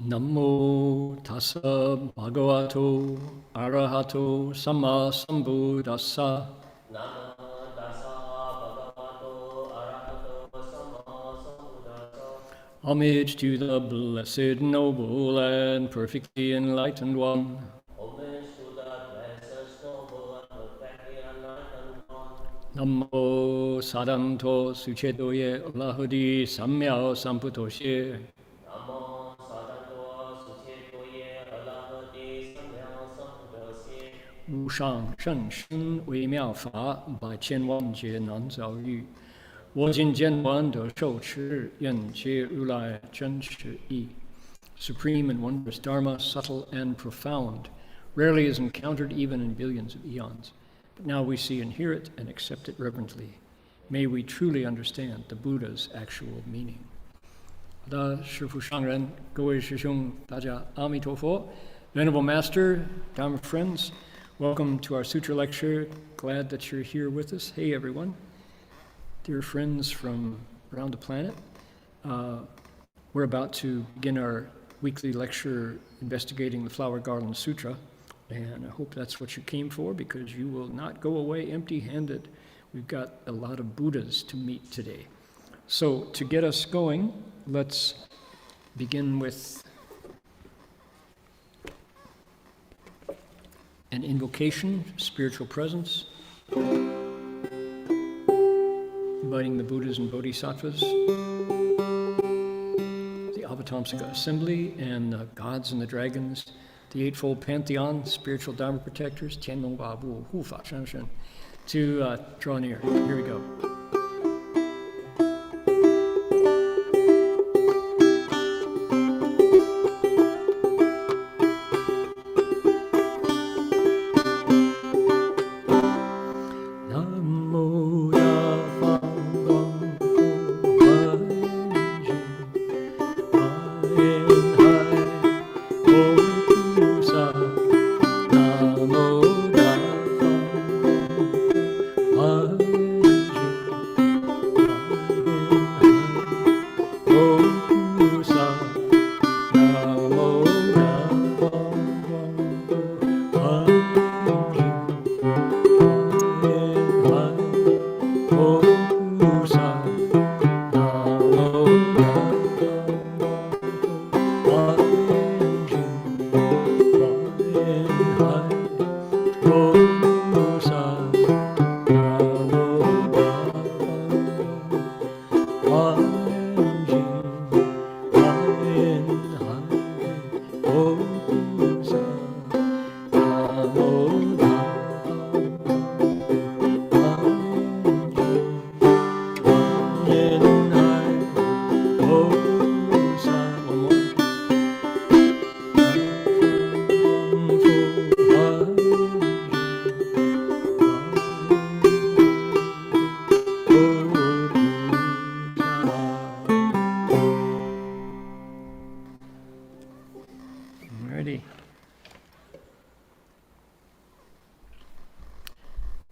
Namo tassa bhagavato arahato samma sambuddhassa. Namo tassa bhagavato arahato samma sambuddhassa. Homage to the blessed, noble, and perfectly enlightened one. Homage to the blessed, noble, and perfectly enlightened one. Namo sadanto suchetoye lahadi samyao samputoshe. Namo sadanto suchetoye alahati samyang sambuddhasye. 无上甚深微妙法，百千万劫难遭遇。我今见闻得受持，愿解如来真实义。Supreme and wondrous Dharma, subtle and profound, rarely is encountered even in billions of eons. But now we see and hear it and accept it reverently. May we truly understand the Buddha's actual meaning. 好的，师父上人，各位师兄，大家阿弥陀佛。Venerable Master, Dharma friends, welcome to our Sutra lecture. Glad that you're here with us. Hey, everyone. Dear friends from around the planet, we're about to begin our weekly lecture investigating the Flower Garland Sutra, and I hope that's what you came for, because you will not go away empty-handed. We've got a lot of Buddhas to meet today. So to get us going, let's begin with an invocation, spiritual presence, inviting the Buddhas and Bodhisattvas, the Avatamsaka assembly, and the gods and the dragons, the Eightfold Pantheon, spiritual Dharma protectors, Tianlong Babu, Hu Fa Shan Shen, to draw near. Here we go.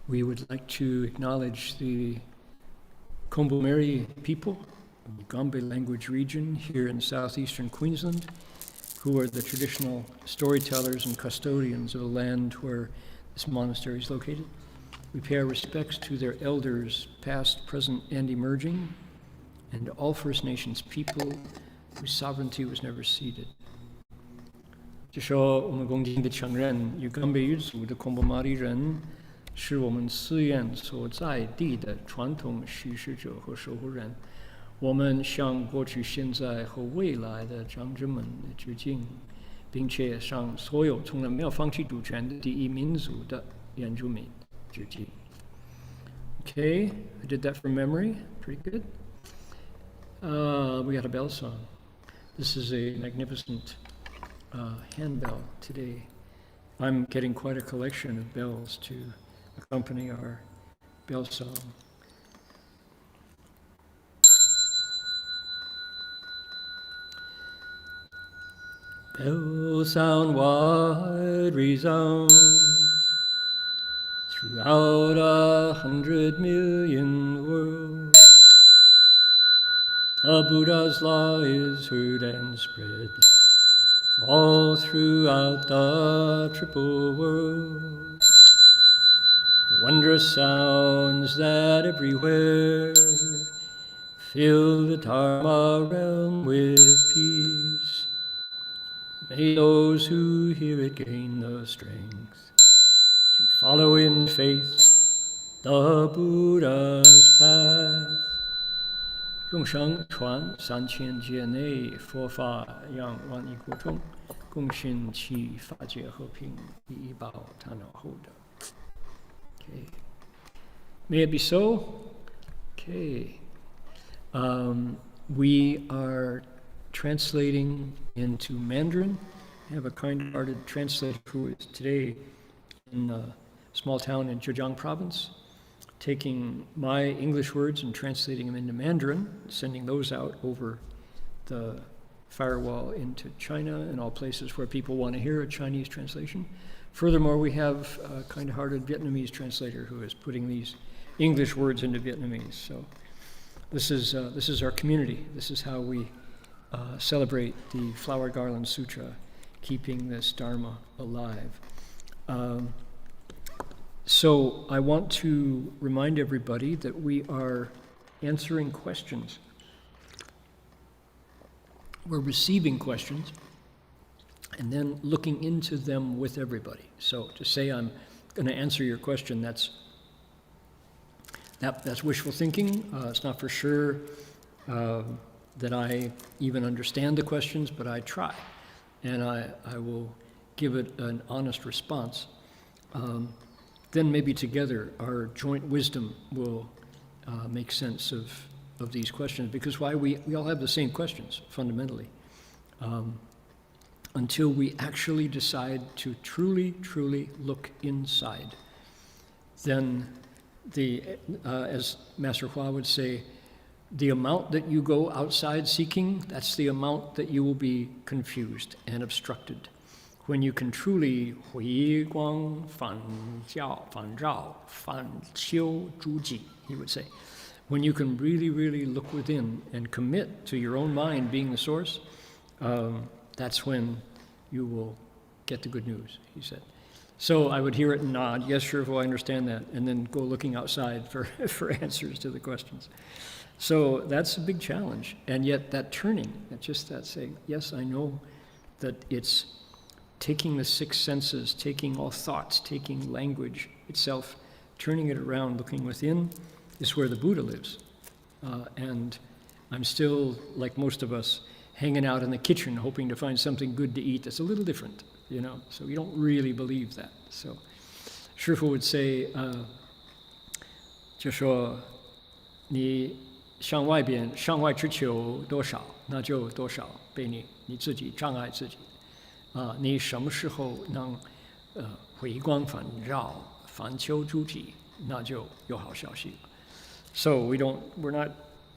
We would like to acknowledge the Kombumerri people of the Gombe language region here in southeastern Queensland, who are the traditional storytellers and custodians of the land where this monastery is located. We pay our respects to their elders, past, present, and emerging, and all First Nations people whose sovereignty was never ceded. 就说我们恭敬地承认，与冈北语族的孔布马里人是我们寺院所在地的传统叙事者和守护人。我们向过去、现在和未来的长者们致敬，并且向所有从来没有放弃主权的第一民族的原住民致敬。Okay, I did that from memory. Pretty good. We got a bell song. This is a magnificent handbell today. I'm getting quite a collection of bells to accompany our bell song. Bell sound wide resounds throughout 100 million worlds. A Buddha's law is heard and spread all throughout the triple world. The wondrous sounds that everywhere fill the Dharma realm with peace. May those who hear it gain the strength to follow in faith the Buddha's path. 众生传3000劫内，佛法让万亿国中，共寻其法界和平，以报他脑后的。Okay. May it be so? Okay. We are translating into Mandarin. I have a kind-hearted translator who is today in a small town in Zhejiang province, taking my English words and translating them into Mandarin, sending those out over the firewall into China and all places where people want to hear a Chinese translation. Furthermore, we have a kind-hearted Vietnamese translator who is putting these English words into Vietnamese. So this is our community. This is how we celebrate the Flower Garland Sutra, keeping this Dharma alive. So I want to remind everybody that we are answering questions. We're receiving questions and then looking into them with everybody. So to say I'm going to answer your question, that's wishful thinking. It's not for sure that I even understand the questions, but I try, and I will give it an honest response. Then maybe together our joint wisdom will make sense of these questions, because we all have the same questions fundamentally. Until we actually decide to truly look inside, then as Master Hua would say, the amount that you go outside seeking, that's the amount that you will be confused and obstructed. When you can truly 回光返照返修诸己, he would say, when you can really look within and commit to your own mind being the source, that's when you will get the good news, he said. So I would hear it and nod, yes, sure, I understand that, and then go looking outside for answers to the questions. So that's a big challenge, and yet that turning, that saying, yes, I know that it's taking the six senses, taking all thoughts, taking language itself, turning it around, looking within, is where the Buddha lives. And I'm still, like most of us, hanging out in the kitchen hoping to find something good to eat that's a little different, so we don't really believe that. So Shifu would say, 就说你向外之求多少，那就多少被你自己障碍自己。你什么时候能回光返照反求诸己，那就有好消息。So we don't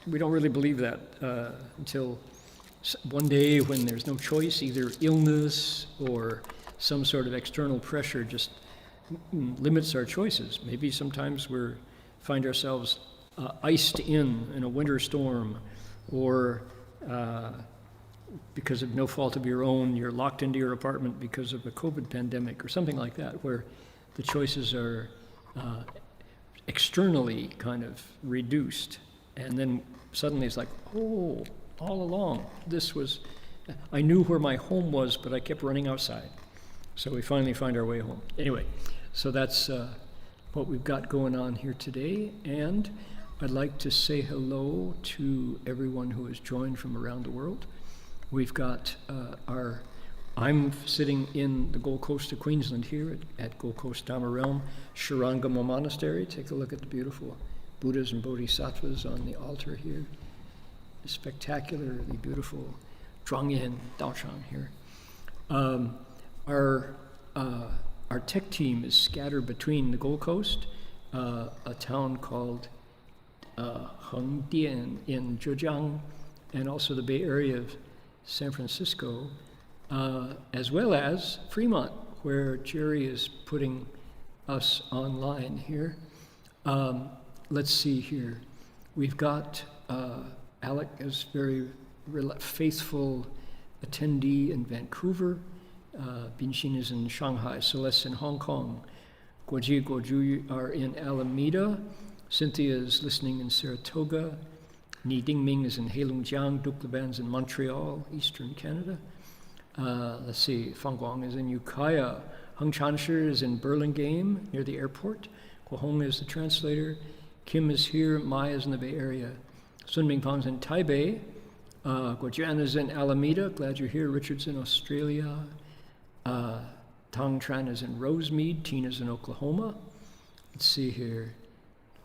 really believe that until one day when there's no choice, either illness or some sort of external pressure just limits our choices. Maybe sometimes we find ourselves iced in a winter storm, or because of no fault of your own, you're locked into your apartment because of a COVID pandemic or something like that, where the choices are externally kind of reduced. And then suddenly it's like, oh, all along, I knew where my home was, but I kept running outside. So we finally find our way home. Anyway, so that's what we've got going on here today. And I'd like to say hello to everyone who has joined from around the world. We've got I'm sitting in the Gold Coast of Queensland here at Gold Coast Dharma Realm, Shurangama Monastery. Take a look at the beautiful Buddhas and Bodhisattvas on the altar here. The spectacularly beautiful Zhuangyan Daochang here. Our tech team is scattered between the Gold Coast, a town called Heng in Zhejiang, and also the Bay Area of San Francisco, as well as Fremont, where Jerry is putting us online here. Let's see here. We've got Alec is very faithful attendee in Vancouver. Binxin is in Shanghai. Celeste in Hong Kong. Guoji, Guoju are in Alameda. Cynthia is listening in Saratoga. Ni Dingming is in Heilongjiang. Duc Leban's in Montreal, Eastern Canada. Let's see, Fang Guang is in Ukiah. Heng Chanshi is in Burlingame, near the airport. Guo Hong is the translator. Kim is here. Mai is in the Bay Area. Sun Mingfang's in Taipei. Guo Jian is in Alameda. Glad you're here. Richard's in Australia. Tang Tran is in Rosemead. Tina's in Oklahoma. Let's see here.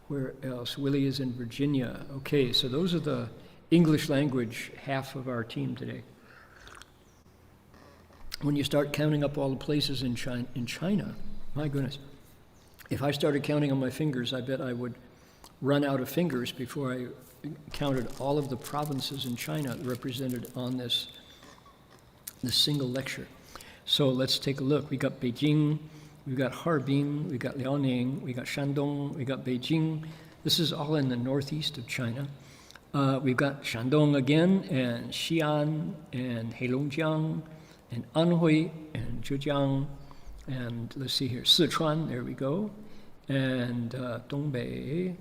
Where else? Willie is in Virginia. Okay, so those are the English language half of our team today. When you start counting up all the places in China, my goodness, if I started counting on my fingers, I bet I would run out of fingers before I counted all of the provinces in China represented on this single lecture. So let's take a look. We got Beijing, we've got Harbin, we got Liaoning, we got Shandong, we got Beijing. This is all in the northeast of China. We've got Shandong again, and Xi'an, and Heilongjiang, and Anhui, and Zhejiang, and let's see here, Sichuan, there we go, and Dongbei.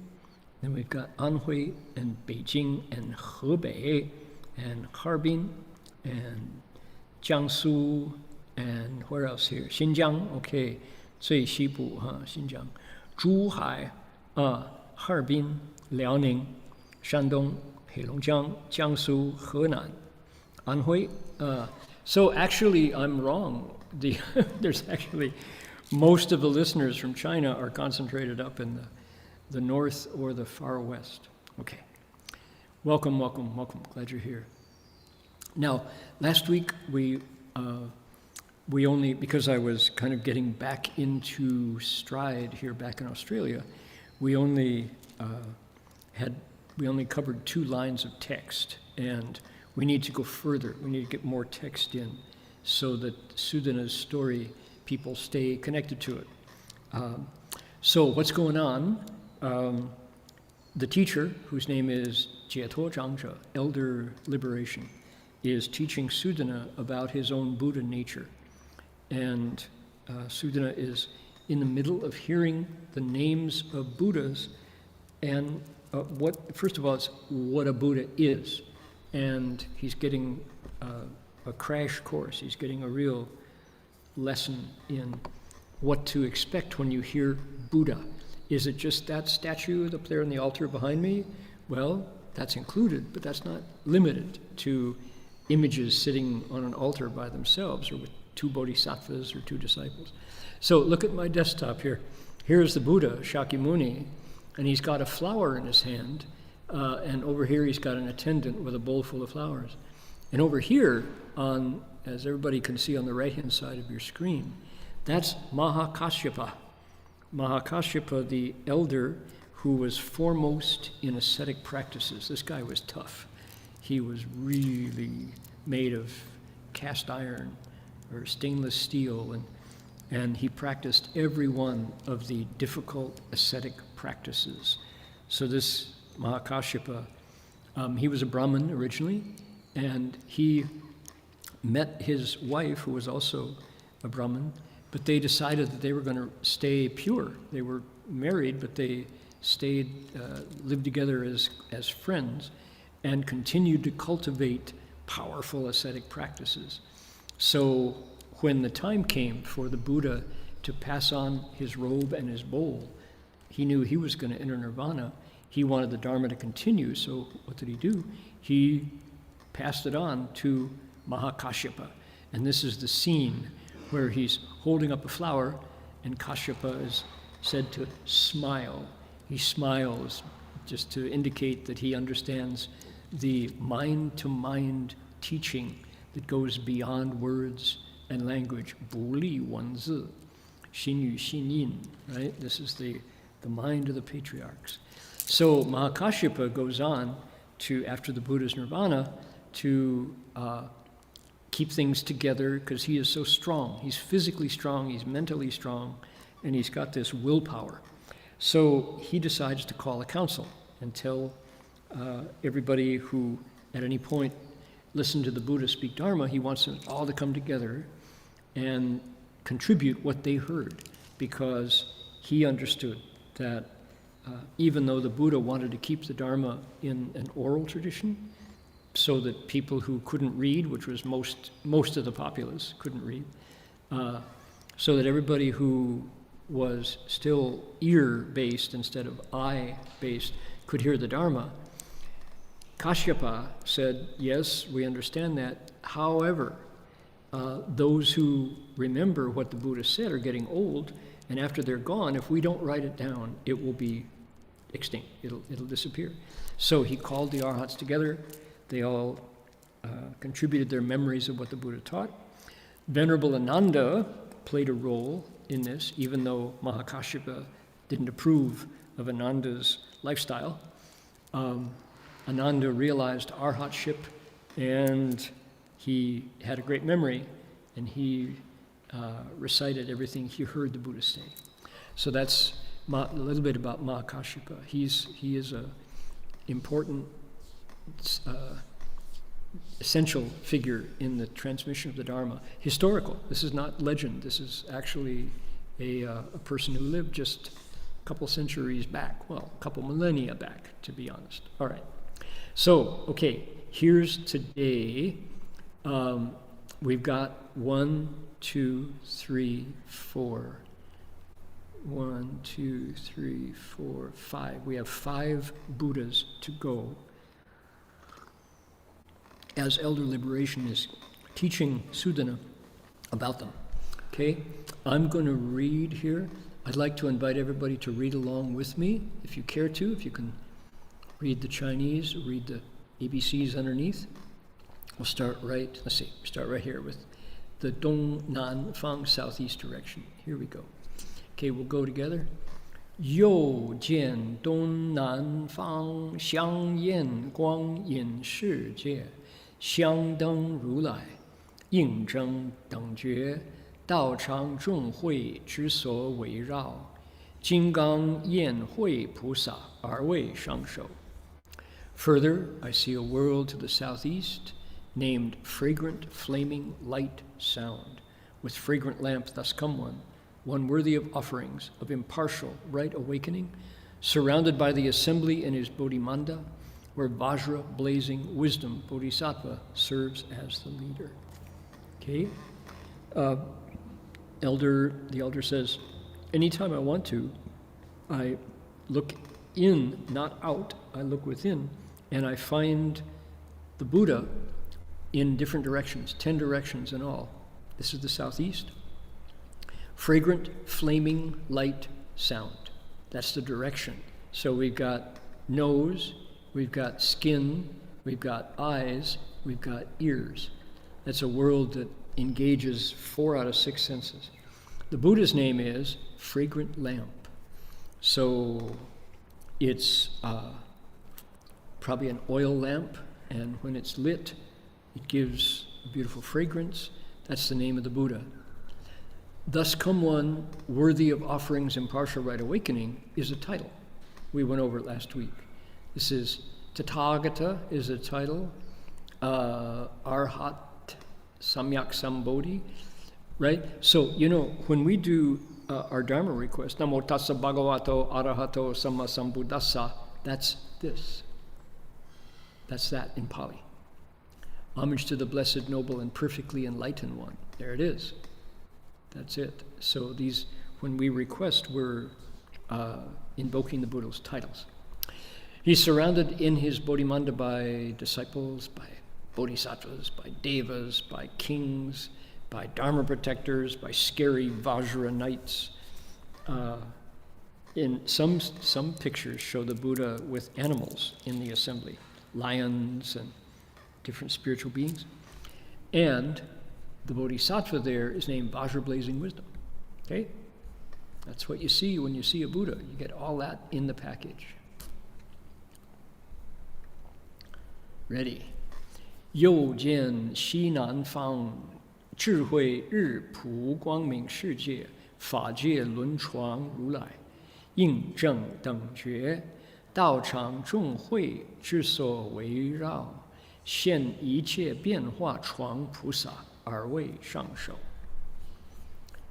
Then we've got Anhui, and Beijing, and Hebei, and Harbin, and Jiangsu, and where else here? Xinjiang, okay, 最西部, Xinjiang. Zhuhai, Harbin, Liaoning, Shandong, Heilongjiang, Jiangsu, Henan, Anhui. So actually, I'm wrong. There's actually, most of the listeners from China are concentrated up in the north or the far west. Okay. Welcome, welcome, welcome. Glad you're here. Now, last week we only, because I was kind of getting back into stride here back in Australia, we only covered 2 lines of text, and we need to go further. We need to get more text in so that Sudana's story, people stay connected to it. So what's going on? The teacher, whose name is Jietuo Zhangzhe, Elder Liberation, is teaching Sudana about his own Buddha nature. And Sudana is in the middle of hearing the names of Buddhas and first of all, it's what a Buddha is. And he's getting a crash course. He's getting a real lesson in what to expect when you hear Buddha. Is it just that statue up there on the altar behind me? Well, that's included, but that's not limited to images sitting on an altar by themselves or with 2 bodhisattvas or 2 disciples. So look at my desktop here. Here's the Buddha, Shakyamuni, and he's got a flower in his hand, and over here he's got an attendant with a bowl full of flowers. And over here, as everybody can see on the right-hand side of your screen, that's Mahakashyapa. Mahakashyapa, the elder who was foremost in ascetic practices. This guy was tough. He was really made of cast iron or stainless steel, and he practiced every one of the difficult ascetic practices. So this Mahakashyapa, he was a Brahmin originally, and he met his wife, who was also a Brahmin, but they decided that they were going to stay pure. They were married, but they lived together as friends and continued to cultivate powerful ascetic practices. So when the time came for the Buddha to pass on his robe and his bowl, he knew he was going to enter nirvana. He wanted the Dharma to continue, so what did he do? He passed it on to Mahakashyapa. And this is the scene where he's holding up a flower, and Kashyapa is said to smile. He smiles just to indicate that he understands the mind-to-mind teaching that goes beyond words and language. 不立文字, 心语心印, right? This is the mind of the patriarchs. So Mahakashyapa goes on to, after the Buddha's nirvana, to keep things together because he is so strong. He's physically strong, he's mentally strong, and he's got this willpower. So he decides to call a council and tell everybody who at any point listen to the Buddha speak Dharma, he wants them all to come together and contribute what they heard, because he understood that even though the Buddha wanted to keep the Dharma in an oral tradition, so that people who couldn't read, which was most of the populace couldn't read, so that everybody who was still ear-based instead of eye-based could hear the Dharma, Kashyapa said, yes, we understand that. However, those who remember what the Buddha said are getting old, and after they're gone, if we don't write it down, it will be extinct. It'll disappear. So he called the arhats together. They all contributed their memories of what the Buddha taught. Venerable Ananda played a role in this, even though Mahakashyapa didn't approve of Ananda's lifestyle. Ananda realized arhatship, and he had a great memory, and he recited everything he heard the Buddha say. So that's a little bit about Mahakashyapa. He is a important, essential figure in the transmission of the Dharma. Historical. This is not legend. This is actually a person who lived just a couple centuries back. Well, a couple millennia back, to be honest. All right. So, okay, here's today. We've got 1, 2, 3, 4. 1, 2, 3, 4, 5. We have 5 Buddhas to go. As Elder Liberation is teaching Sudana about them. Okay, I'm going to read here. I'd like to invite everybody to read along with me, if you care to, if you can read the Chinese, read the ABCs underneath. We'll start right here with the Dong Nan Fang southeast direction. Here we go. Okay, we'll go together. Yo jian Dong Nan Fang xiang yin guang yin shi jie xiang deng ru lai ying zheng deng jue dao chang zhong hui zhi so wei rao jing gang yan hui pu sa er wei shang shou. Further, I see a world to the southeast named Fragrant Flaming Light Sound, with fragrant lamp thus come one worthy of offerings, of impartial right awakening, surrounded by the assembly in his Bodhimanda, where Vajra blazing wisdom Bodhisattva serves as the leader. Okay? The elder says, anytime I want to, I look in, not out, I look within, and I find the Buddha in different directions, 10 directions in all. This is the southeast. Fragrant, flaming, light, sound. That's the direction. So we've got nose, we've got skin, we've got eyes, we've got ears. That's a world that engages 4 out of 6 senses. The Buddha's name is Fragrant Lamp. So it's probably an oil lamp, and when it's lit, it gives a beautiful fragrance. That's the name of the Buddha. Thus come one worthy of offerings impartial right awakening is a title. We went over it last week. This is Tathagata is a title. Arhat Samyak Sambodhi, right? So, when we do our Dharma request, Namo Tassa Bhagavato Arahato Samma Sambuddhassa, that's this. That's that in Pali. Homage to the Blessed, Noble, and Perfectly Enlightened One. There it is. That's it. So when we request, we're invoking the Buddha's titles. He's surrounded in his Bodhimanda by disciples, by bodhisattvas, by devas, by kings, by Dharma protectors, by scary Vajra knights. In some pictures show the Buddha with animals in the assembly, lions and different spiritual beings. And the bodhisattva there is named Vajra Blazing Wisdom. Okay? That's what you see when you see a Buddha. You get all that in the package. Ready? Yo jian xi nan fang zhi hui ri pu guang ming shi jie fa jie lun chuang ru lai ying zheng deng jue dao chang zhong hui zhi so wei rao 现一切变化床菩萨而为上首.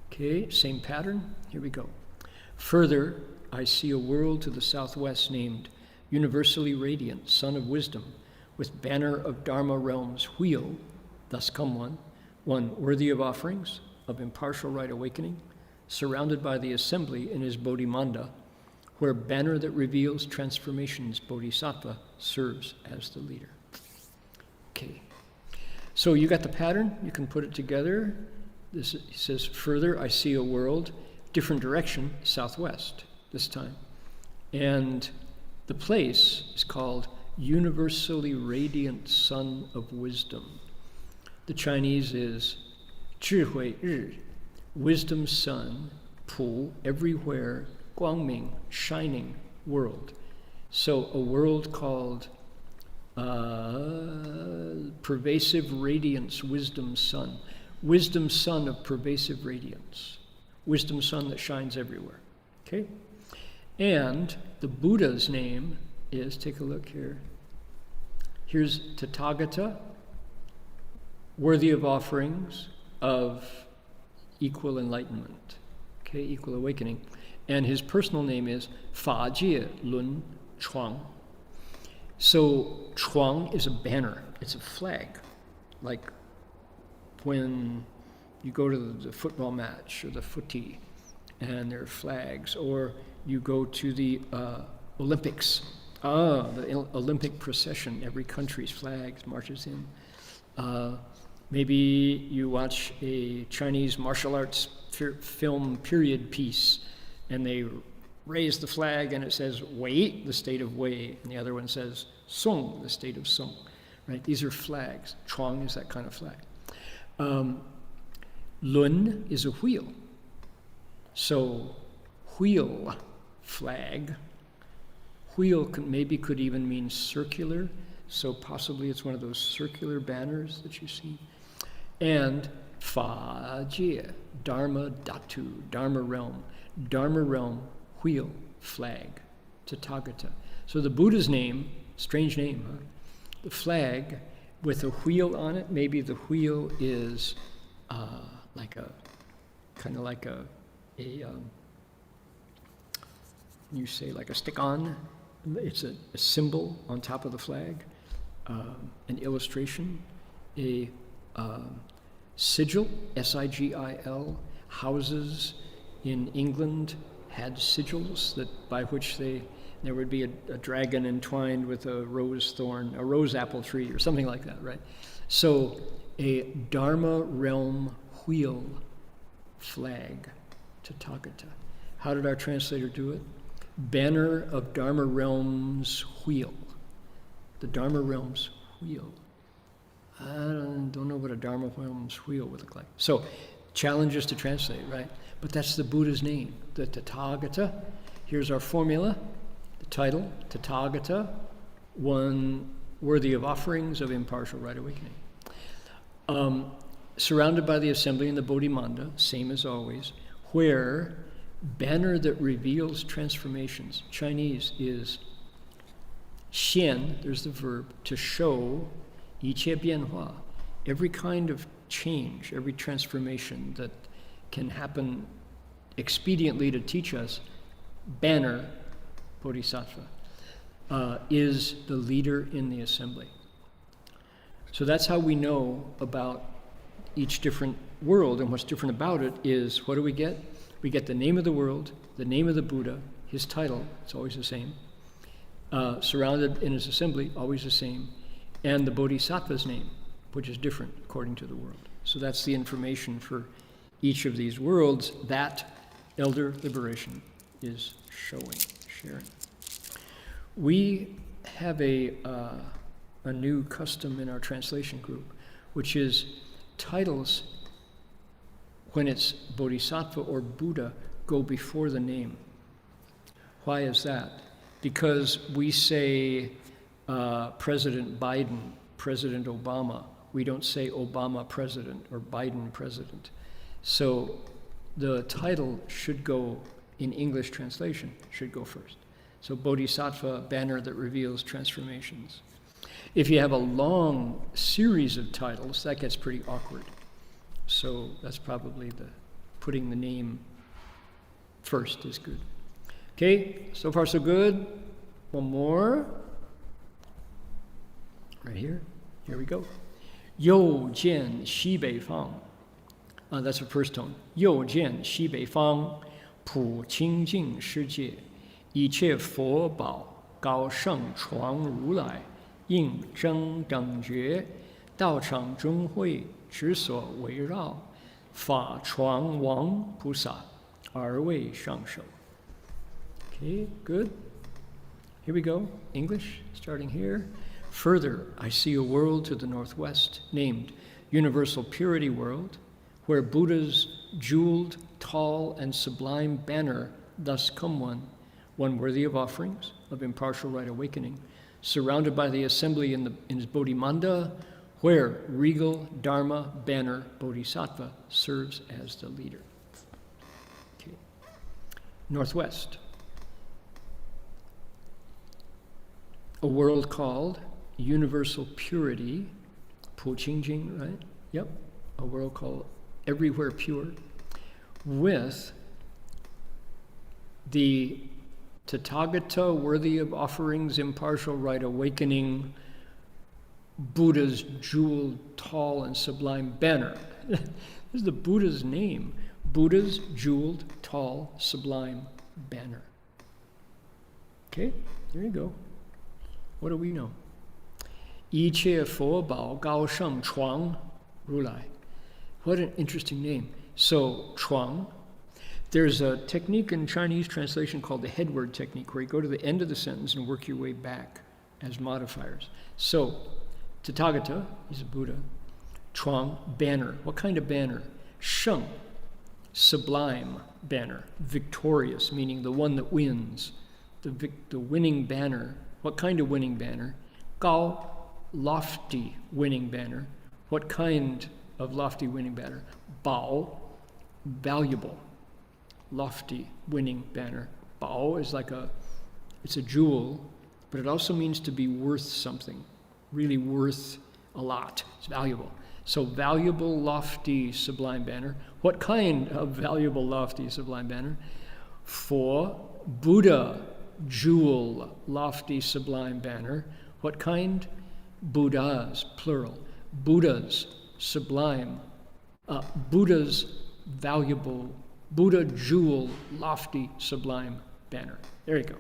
Okay, same pattern. Here we go. Further, I see a world to the southwest named Universally Radiant, Son of Wisdom, with banner of Dharma realms wheel, thus come one worthy of offerings, of impartial right awakening, surrounded by the assembly in his Bodhimanda, where banner that reveals transformations Bodhisattva serves as the leader. Okay, so you got the pattern, you can put it together. This he says, further, I see a world, different direction, southwest this time. And the place is called Universally Radiant Sun of Wisdom. The Chinese is 智慧日, wisdom sun, pu, everywhere, 光明, shining world. So a world called pervasive radiance, wisdom sun. Wisdom sun of pervasive radiance. Wisdom sun that shines everywhere. Okay? And the Buddha's name is, take a look here. Here's Tathagata, worthy of offerings of equal enlightenment. Okay, equal awakening. And his personal name is Fa Jie Lun Chuang. So Chuang is a banner, it's a flag. Like when you go to the football match or the footy and there are flags, or you go to the Olympics, the Olympic procession, every country's flags marches in. Maybe you watch a Chinese martial arts film period piece and they raise the flag and it says Wei, the state of Wei, and the other one says Song, the state of Song. Right? These are flags. Chuang is that kind of flag. Lun is a wheel. So wheel flag. Wheel could even mean circular. So possibly it's one of those circular banners that you see. And Fa Jie, Dharma Datu, Dharma realm, wheel, flag, Tathagata. So the Buddha's name, strange name, huh? The flag with a wheel on it, maybe the wheel is you say like a stick-on. It's a symbol on top of the flag, an illustration, a sigil, S-I-G-I-L. Houses in England had sigils that by which there would be a dragon entwined with a rose apple tree or something like that, right? So a Dharma realm wheel flag, Tathagata. How did our translator do it? Banner of Dharma realms wheel. The Dharma realms wheel. I don't know what a Dharma realms wheel would look like. So challenges to translate, right? But that's the Buddha's name, the Tathagata. Here's our formula, the title, Tathagata, one worthy of offerings of impartial right awakening. Surrounded by the assembly in the Bodhimanda, same as always, where banner that reveals transformations. Chinese is xian, there's the verb, to show, 一切变化, every kind of change, every transformation that can happen expediently to teach us, banner, Bodhisattva, is the leader in the assembly. So that's how we know about each different world, and what's different about it is, what do we get? We get the name of the world, the name of the Buddha, his title, it's always the same, surrounded in his assembly, always the same, and the Bodhisattva's name, which is different according to the world. So that's the information for each of these worlds that elder liberation is sharing. We have a new custom in our translation group, which is titles, when it's Bodhisattva or Buddha, go before the name. Why is that? Because we say President Biden, President Obama. We don't say Obama President or Biden President. So the title should go, in English translation, should go first. So Bodhisattva, banner that reveals transformations. If you have a long series of titles, that gets pretty awkward. So that's probably putting the name first is good. Okay, so far so good. One more. Right here. Here we go. 又见西北方. That's the first tone. 又见西北方，普清净世界，一切佛宝高盛传如来，应真等觉，道场中会之所围绕，法传王菩萨，而为上首. Okay, good. Here we go. English, starting here. Further, I see a world to the northwest named Universal Purity World, where Buddha's jeweled, tall, and sublime banner thus come one worthy of offerings, of impartial right awakening, surrounded by the assembly in his Bodhimanda, where regal Dharma banner Bodhisattva serves as the leader. Okay. Northwest. A world called Universal Purity, Pu Qingjing, right? Yep. A world called Everywhere Pure, with the Tathagata, worthy of offerings, impartial right awakening, Buddha's jeweled, tall, and sublime banner. This is the Buddha's name. Buddha's jeweled, tall, sublime banner. Okay, there you go. What do we know? 一切佛宝高盛传如来. What an interesting name. So, chuang, there's a technique in Chinese translation called the headword technique, where you go to the end of the sentence and work your way back as modifiers. So, Tathagata, he's a Buddha. Chuang, banner. What kind of banner? Sheng, sublime banner. Victorious, meaning the one that wins. The winning banner. What kind of winning banner? Gao, lofty winning banner. What kind of lofty winning banner? Bao, valuable, lofty winning banner. Bao is it's a jewel, but it also means to be worth something, really worth a lot. It's valuable. So valuable, lofty, sublime banner. What kind of valuable, lofty, sublime banner? For Buddha, jewel, lofty, sublime banner. What kind? Buddhas, plural. Buddhas, sublime. Buddha's valuable, Buddha jewel, lofty, sublime banner. There you go.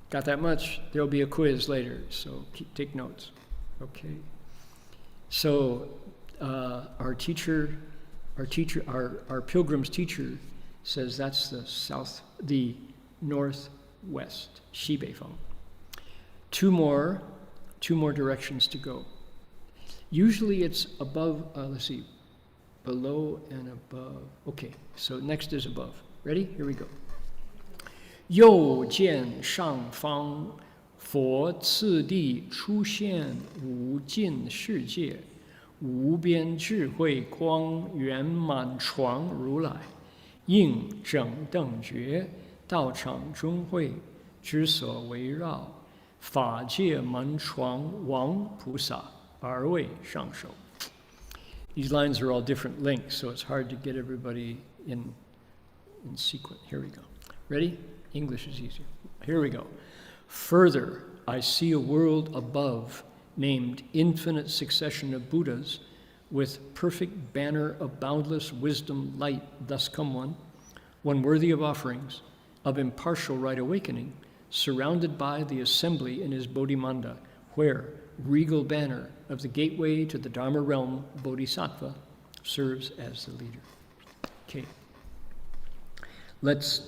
Got that much? There'll be a quiz later, so take notes. Okay. So our pilgrim's teacher says that's the northwest, Shibeifeng. Two more directions to go. Usually it's above, below and above. Okay, so next is above. Ready? Here we go. 又见上方佛次第出现无尽世界，无边智慧光圆满传如来，应整等觉，道场中会之所围绕，法界门传王菩萨，而为上首. These lines are all different links, so it's hard to get everybody in sequence. Here we go. Ready? English is easier. Here we go. Further, I see a world above named infinite succession of Buddhas with perfect banner of boundless wisdom light, thus come one worthy of offerings, of impartial right awakening, surrounded by the assembly in his Bodhimanda, where regal banner of the gateway to the Dharma realm, Bodhisattva, serves as the leader. Okay. Let's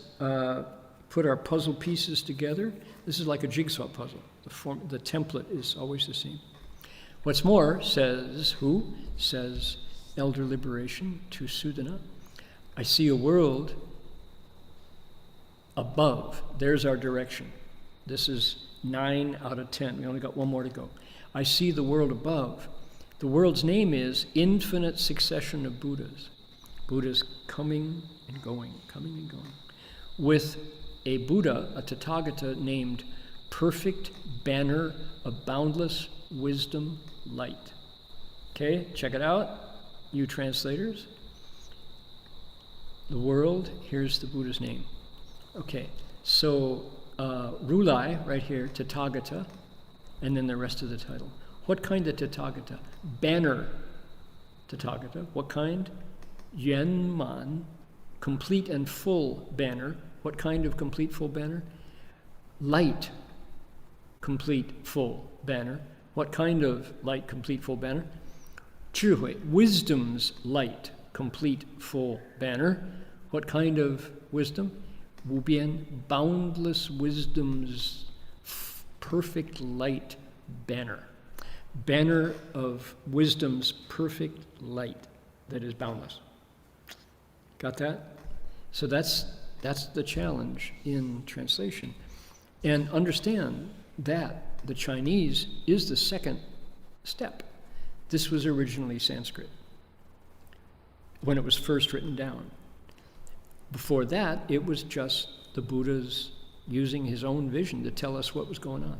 put our puzzle pieces together. This is like a jigsaw puzzle. The template is always the same. What's more, says who? Says Elder Liberation to Sudana. I see a world above. There's our direction. This is 9 out of 10. We only got one more to go. I see the world above. The world's name is infinite succession of Buddhas. Buddhas coming and going, with a Buddha, a Tathagata named perfect banner of boundless wisdom, light. Okay, check it out, you translators. The world, here's the Buddha's name. Okay, so Rulai, right here, Tathagata, and then the rest of the title. What kind of Tathagata? Banner Tathagata. What kind? Yenman, complete and full banner. What kind of complete full banner? Light, complete full banner. What kind of light, complete full banner? 智慧, wisdom's light, complete full banner. What kind of wisdom? 无边, boundless wisdom's perfect light banner. Banner of wisdom's perfect light that is boundless. Got that? So that's the challenge in translation. And understand that the Chinese is the second step. This was originally Sanskrit when it was first written down. Before that, it was just the Buddha's using his own vision to tell us what was going on.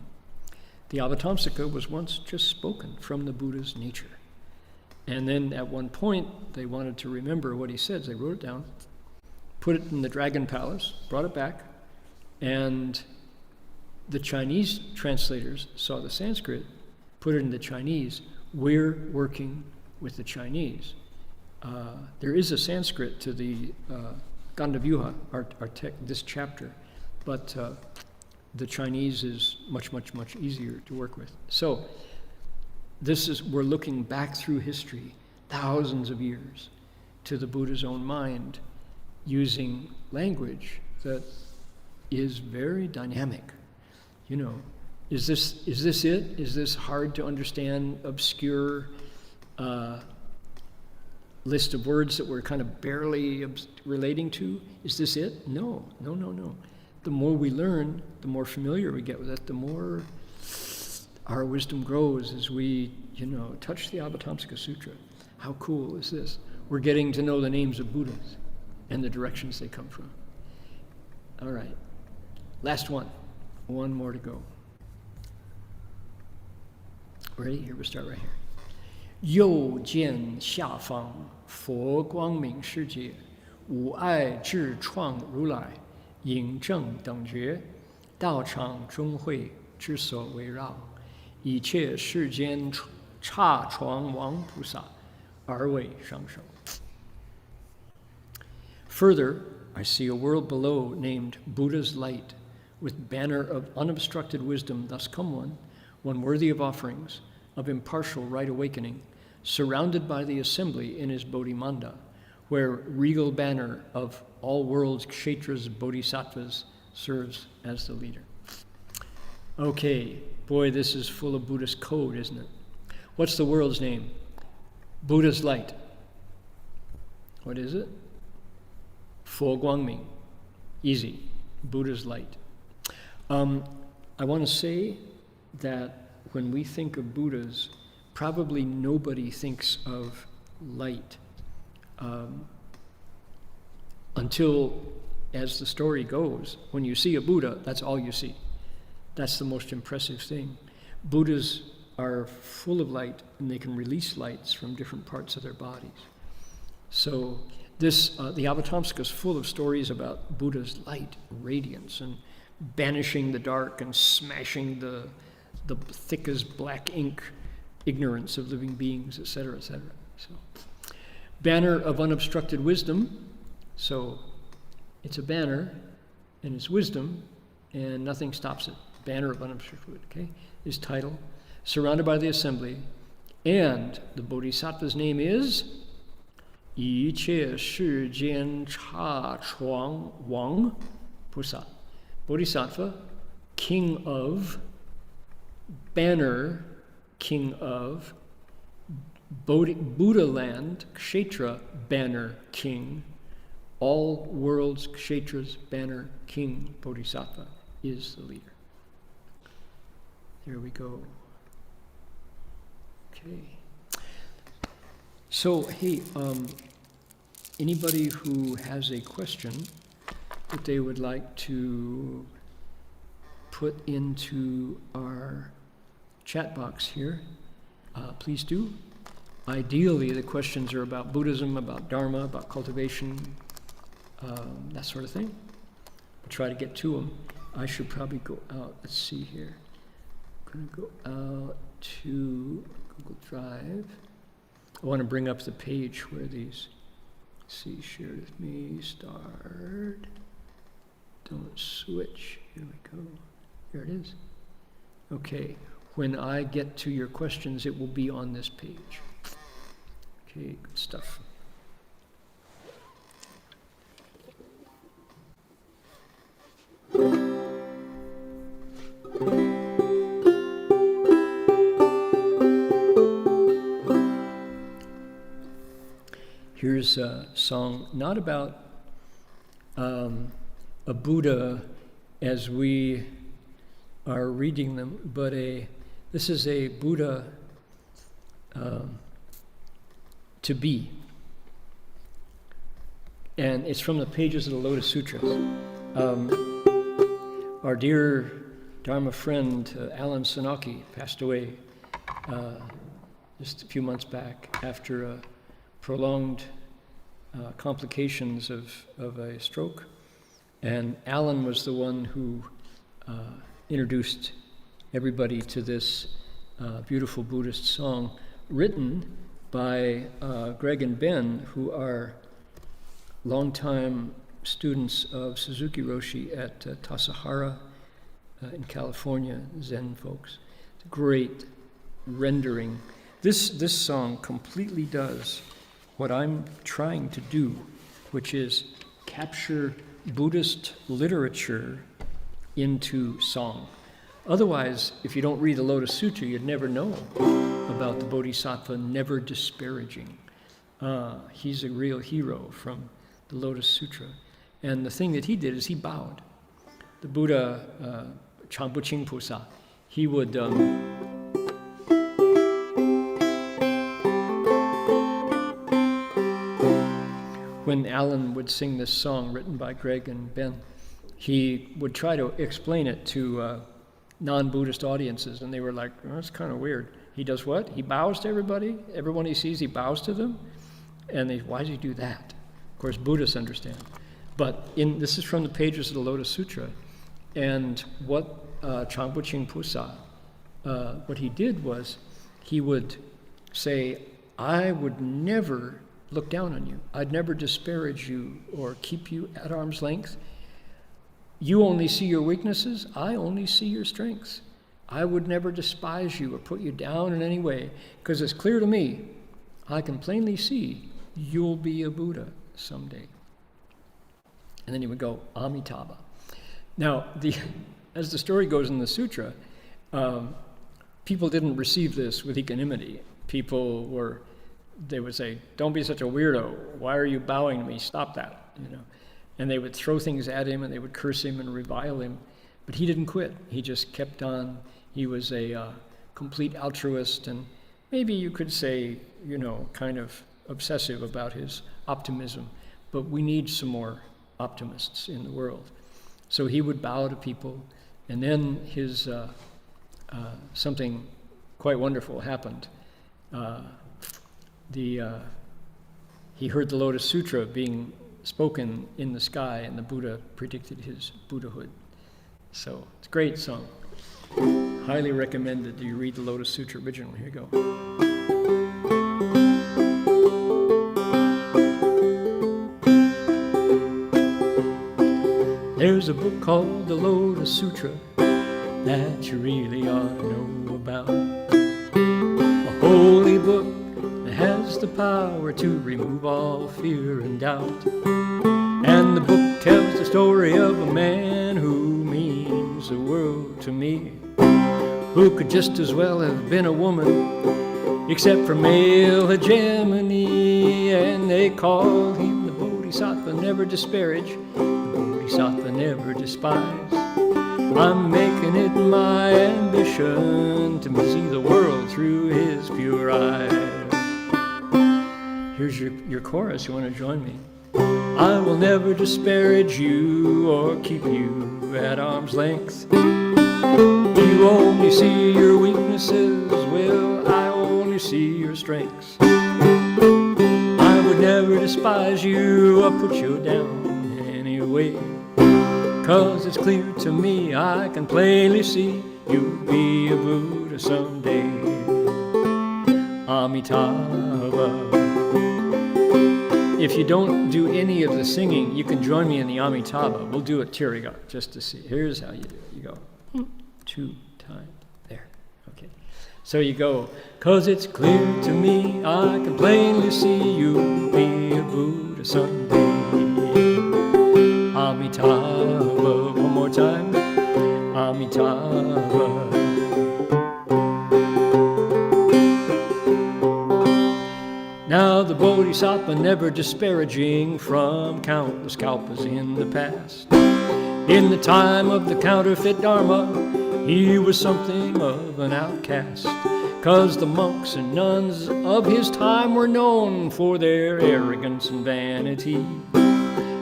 The Avatamsaka was once just spoken from the Buddha's nature. And then at one point, they wanted to remember what he said. They wrote it down, put it in the Dragon Palace, brought it back, and the Chinese translators saw the Sanskrit, put it into Chinese. We're working with the Chinese. There is a Sanskrit to the Gandavyuha, this chapter, but the Chinese is much, much, much easier to work with. So we're looking back through history, thousands of years, to the Buddha's own mind, using language that is very dynamic. You know, is this it? Is this hard to understand, obscure list of words that we're kind of barely relating to? Is this it? No. The more we learn, the more familiar we get with it, the more our wisdom grows as we, touch the Avatamsaka Sutra. How cool is this? We're getting to know the names of Buddhas and the directions they come from. All right, last one. One more to go. Ready? Here, we'll start right here. 又见下方佛光明世界，无碍智创如来，引正等觉，道场中会之所围绕，一切世间刹床王菩萨，而为上首。Further, I see a world below named Buddha's light, with banner of unobstructed wisdom, thus come one worthy of offerings, of impartial right awakening, surrounded by the assembly in his Bodhimanda, where regal banner of all worlds, kshetras, bodhisattvas, serves as the leader. Okay, boy, this is full of Buddhist code, isn't it? What's the world's name? Buddha's light. What is it? Fo Guangming. Easy. Buddha's light. I want to say that when we think of Buddhas, probably nobody thinks of light until, as the story goes, when you see a Buddha, that's all you see. That's the most impressive thing. Buddhas are full of light, and they can release lights from different parts of their bodies. So the Avatamsaka is full of stories about Buddha's light, radiance, and banishing the dark and smashing the thick as black ink ignorance of living beings, etc., etc. So, banner of unobstructed wisdom. So it's a banner, and it's wisdom, and nothing stops it. Banner of unobstructed wisdom, okay? His title, surrounded by the assembly, and the Bodhisattva's name is 一切世间刹床王菩萨. Bodhisattva, king of, banner, king of, Buddha land, kshetra, banner, king, all worlds, kshetras, banner, king, Bodhisattva is the leader. There we go. Okay. So, hey, anybody who has a question that they would like to put into our chat box here. Please do. Ideally, the questions are about Buddhism, about Dharma, about cultivation, that sort of thing. We'll try to get to them. I should probably go out. Let's see here. I'm going to go out to Google Drive. I want to bring up the page where these, let's see, share with me, start. Don't switch. Here we go. There it is. Okay. When I get to your questions, it will be on this page. Okay, good stuff. Here's a song not about a Buddha as we are reading them, but this is a Buddha to be. And it's from the pages of the Lotus Sutra. Our dear Dharma friend, Alan Sanaki, passed away just a few months back after prolonged complications of a stroke. And Alan was the one who introduced everybody to this beautiful Buddhist song written by Greg and Ben, who are longtime students of Suzuki Roshi at Tassajara in California, Zen folks. Great rendering. This song completely does what I'm trying to do, which is capture Buddhist literature into song. Otherwise, if you don't read the Lotus Sutra, you'd never know about the Bodhisattva never disparaging. He's a real hero from the Lotus Sutra. And the thing that he did is he bowed. The Buddha, Champu Ching Pusa, he would when Alan would sing this song written by Greg and Ben, he would try to explain it to non-Buddhist audiences, and they were like, oh, that's kind of weird. He does what? He bows to everybody. Everyone he sees, he bows to them. And why does he do that? Of course, Buddhists understand. But this is from the pages of the Lotus Sutra. And what Champu Ching Pusa, what he did was, he would say, I would never look down on you. I'd never disparage you or keep you at arm's length. You only see your weaknesses. I only see your strengths. I would never despise you or put you down in any way, because it's clear to me, I can plainly see you'll be a Buddha someday. And then he would go, Amitabha. Now, as the story goes in the sutra, people didn't receive this with equanimity. They would say, don't be such a weirdo. Why are you bowing to me? Stop that, And they would throw things at him, and they would curse him and revile him. But he didn't quit. He just kept on. He was a complete altruist, and maybe you could say, kind of obsessive about his optimism. But we need some more optimists in the world. So he would bow to people, and then something quite wonderful happened. He heard the Lotus Sutra being spoken in the sky, and the Buddha predicted his Buddhahood. So it's a great song. Highly recommended that you read the Lotus Sutra original. Here you go. There's a book called the Lotus Sutra that you really ought to know about. A holy book that has the power to remove all fear and doubt. And the book tells the story of a man who means the world to me, who could just as well have been a woman, except for male hegemony. And they call him the Bodhisattva never disparage, the Bodhisattva never despise. I'm making it my ambition to see the world through his pure eyes. Here's your chorus. You want to join me? I will never disparage you or keep you at arm's length. You only see your weakness weaknesses, well, I only see your strengths. I would never despise you or put you down in any way, 'cause it's clear to me, I can plainly see you'll be a Buddha someday. Amitabha. If you don't do any of the singing, you can join me in the Amitabha. We'll do it Tiriga, just to see. Here's how you do it. You go 2 times. There. Okay. So you go, 'cause it's clear to me, I can plainly see you'll be a Buddha someday. Amitabha. One more time. Amitabha. Now the Bodhisattva, never disparaging from countless kalpas in the past. In the time of the counterfeit Dharma, he was something of an outcast, 'cause the monks and nuns of his time were known for their arrogance and vanity.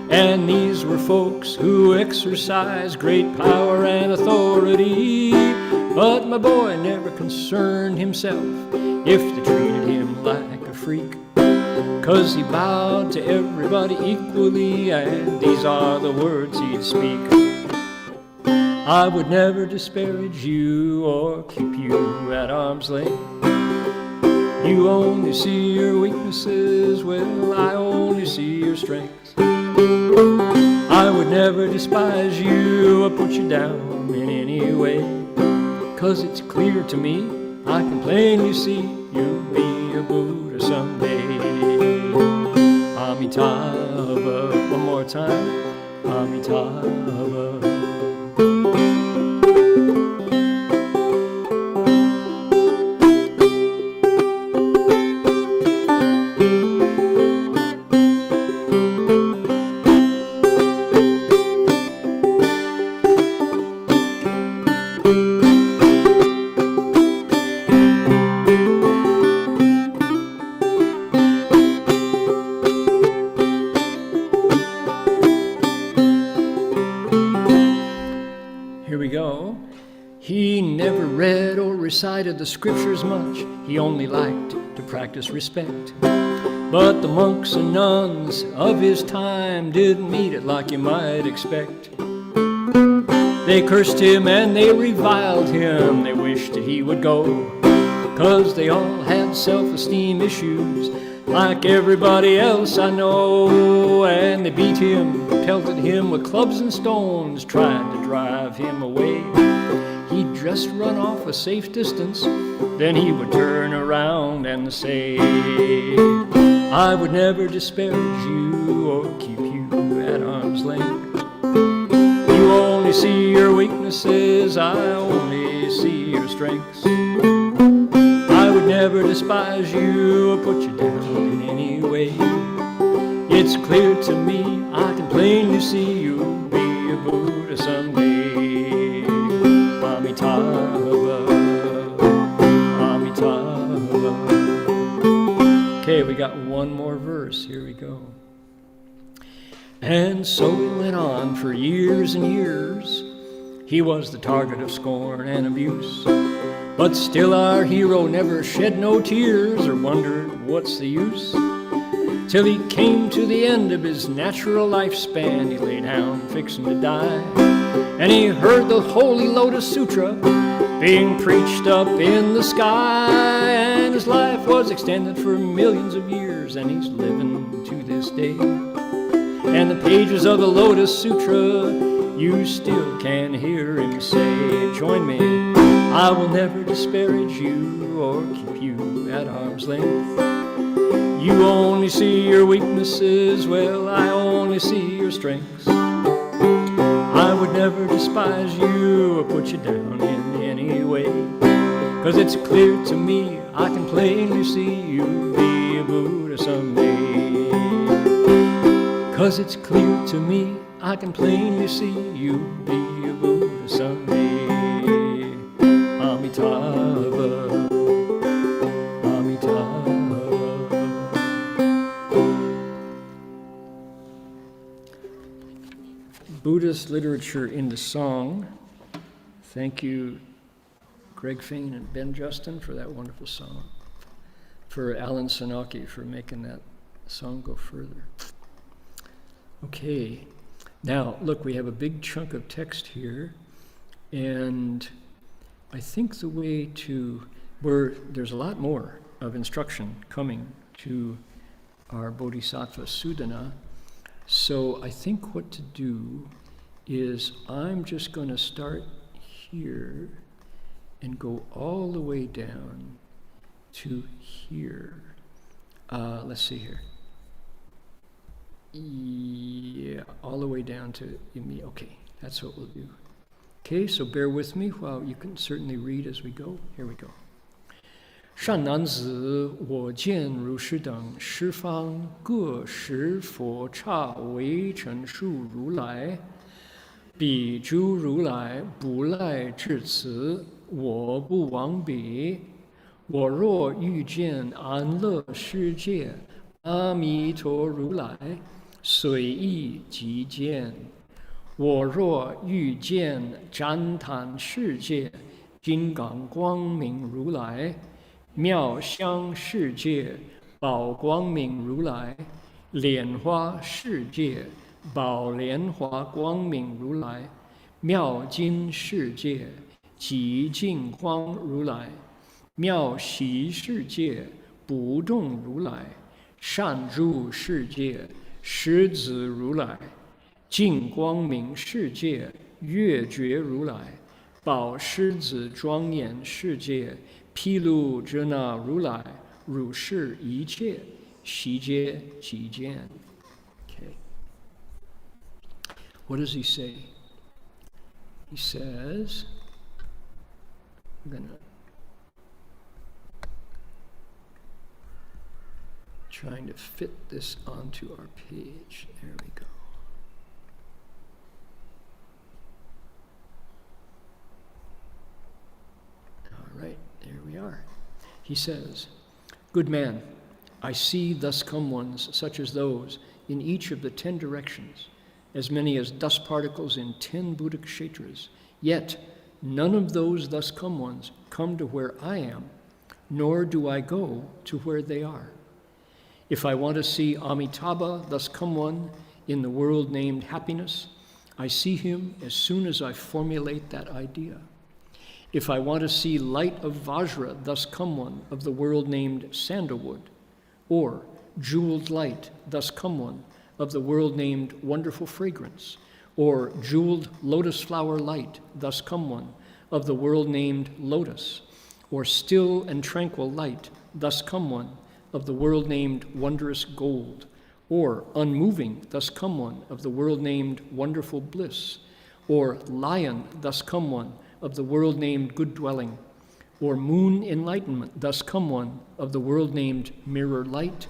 And these were folks who exercised great power and authority. But my boy never concerned himself if they treated him like a freak, 'cause he bowed to everybody equally, and these are the words he'd speak. I would never disparage you or keep you at arm's length. You only see your weaknesses, well, I only see your strengths. I would never despise you or put you down in any way, 'cause it's clear to me, I can plainly see you'll be a Buddha someday. Amitabha. One more time. Amitabha. Recited the scriptures much, he only liked to practice respect. But the monks and nuns of his time didn't meet it like you might expect. They cursed him and they reviled him, they wished that he would go, 'cause they all had self-esteem issues like everybody else I know. And they beat him, pelted him with clubs and stones, tried to drive him away. He'd just run off a safe distance, then he would turn around and say, I would never disparage you or keep you at arm's length. You only see your weaknesses, I only see your strengths. I would never despise you or put you down in any way. It's clear to me, I can plainly see you'll be a Buddha someday. Amitabha, Amitabha. Okay, we got one more verse. Here we go. And so it went on for years and years. He was the target of scorn and abuse, but still our hero never shed no tears or wondered what's the use. Till he came to the end of his natural lifespan, he lay down fixing to die. And he heard the Holy Lotus Sutra being preached up in the sky. And his life was extended for millions of years, and he's living to this day. And the pages of the Lotus Sutra, you still can hear him say, join me, I will never disparage you or keep you at arm's length. You only see your weaknesses, well, I only see your strengths. I would never despise you or put you down in any way, 'cause it's clear to me, I can plainly see you'll be a Buddha someday. 'Cause it's clear to me, I can plainly see you'll be a Buddha someday. Amitabha. Buddhist literature in the song. Thank you, Greg Fain and Ben Justin for that wonderful song. For Alan Sanaki for making that song go further. Okay, now look, we have a big chunk of text here, and I think the way to, there's a lot more of instruction coming to our Bodhisattva Sudana, so I think what to do is I'm just going to start here and go all the way down to here. Let's see here. Yeah, all the way down to me. Okay, that's what we'll do. Okay, so bear with me while you can certainly read as we go. Here we go. 善男子，我见如是等十方各十佛刹为陈述如来，彼诸如来不赖至此，我不往彼。我若遇见安乐世界阿弥陀如来，随意即见；我若遇见旃檀世界金刚光明如来，妙香世界宝光明如来，莲花世界宝莲华光明如来，妙金世界极净光如来，妙喜世界不动如来，善住世界狮子如来，净光明世界月觉如来，宝狮子庄严世界毗卢遮那如来，如是一切悉皆即见。Okay. What does he say? He says, I'm going to trying to fit this onto our page. There we go. All right, there we are. He says, good man, I see thus come ones such as those in each of the 10 directions, as many as dust particles in 10 Buddha kshetras. Yet none of those thus come ones come to where I am, nor do I go to where they are. If I want to see Amitabha, thus come one, in the world named happiness, I see him as soon as I formulate that idea. If I want to see light of Vajra, thus come one, of the world named sandalwood, or jeweled light, thus come one, of the world named wonderful fragrance, or jeweled lotus flower light, thus come one, of the world named lotus, or still and tranquil light, thus come one, of the world named wondrous gold, or unmoving, thus come one, of the world named wonderful bliss, or lion, thus come one, of the world named good dwelling, or moon enlightenment, thus come one, of the world named mirror light,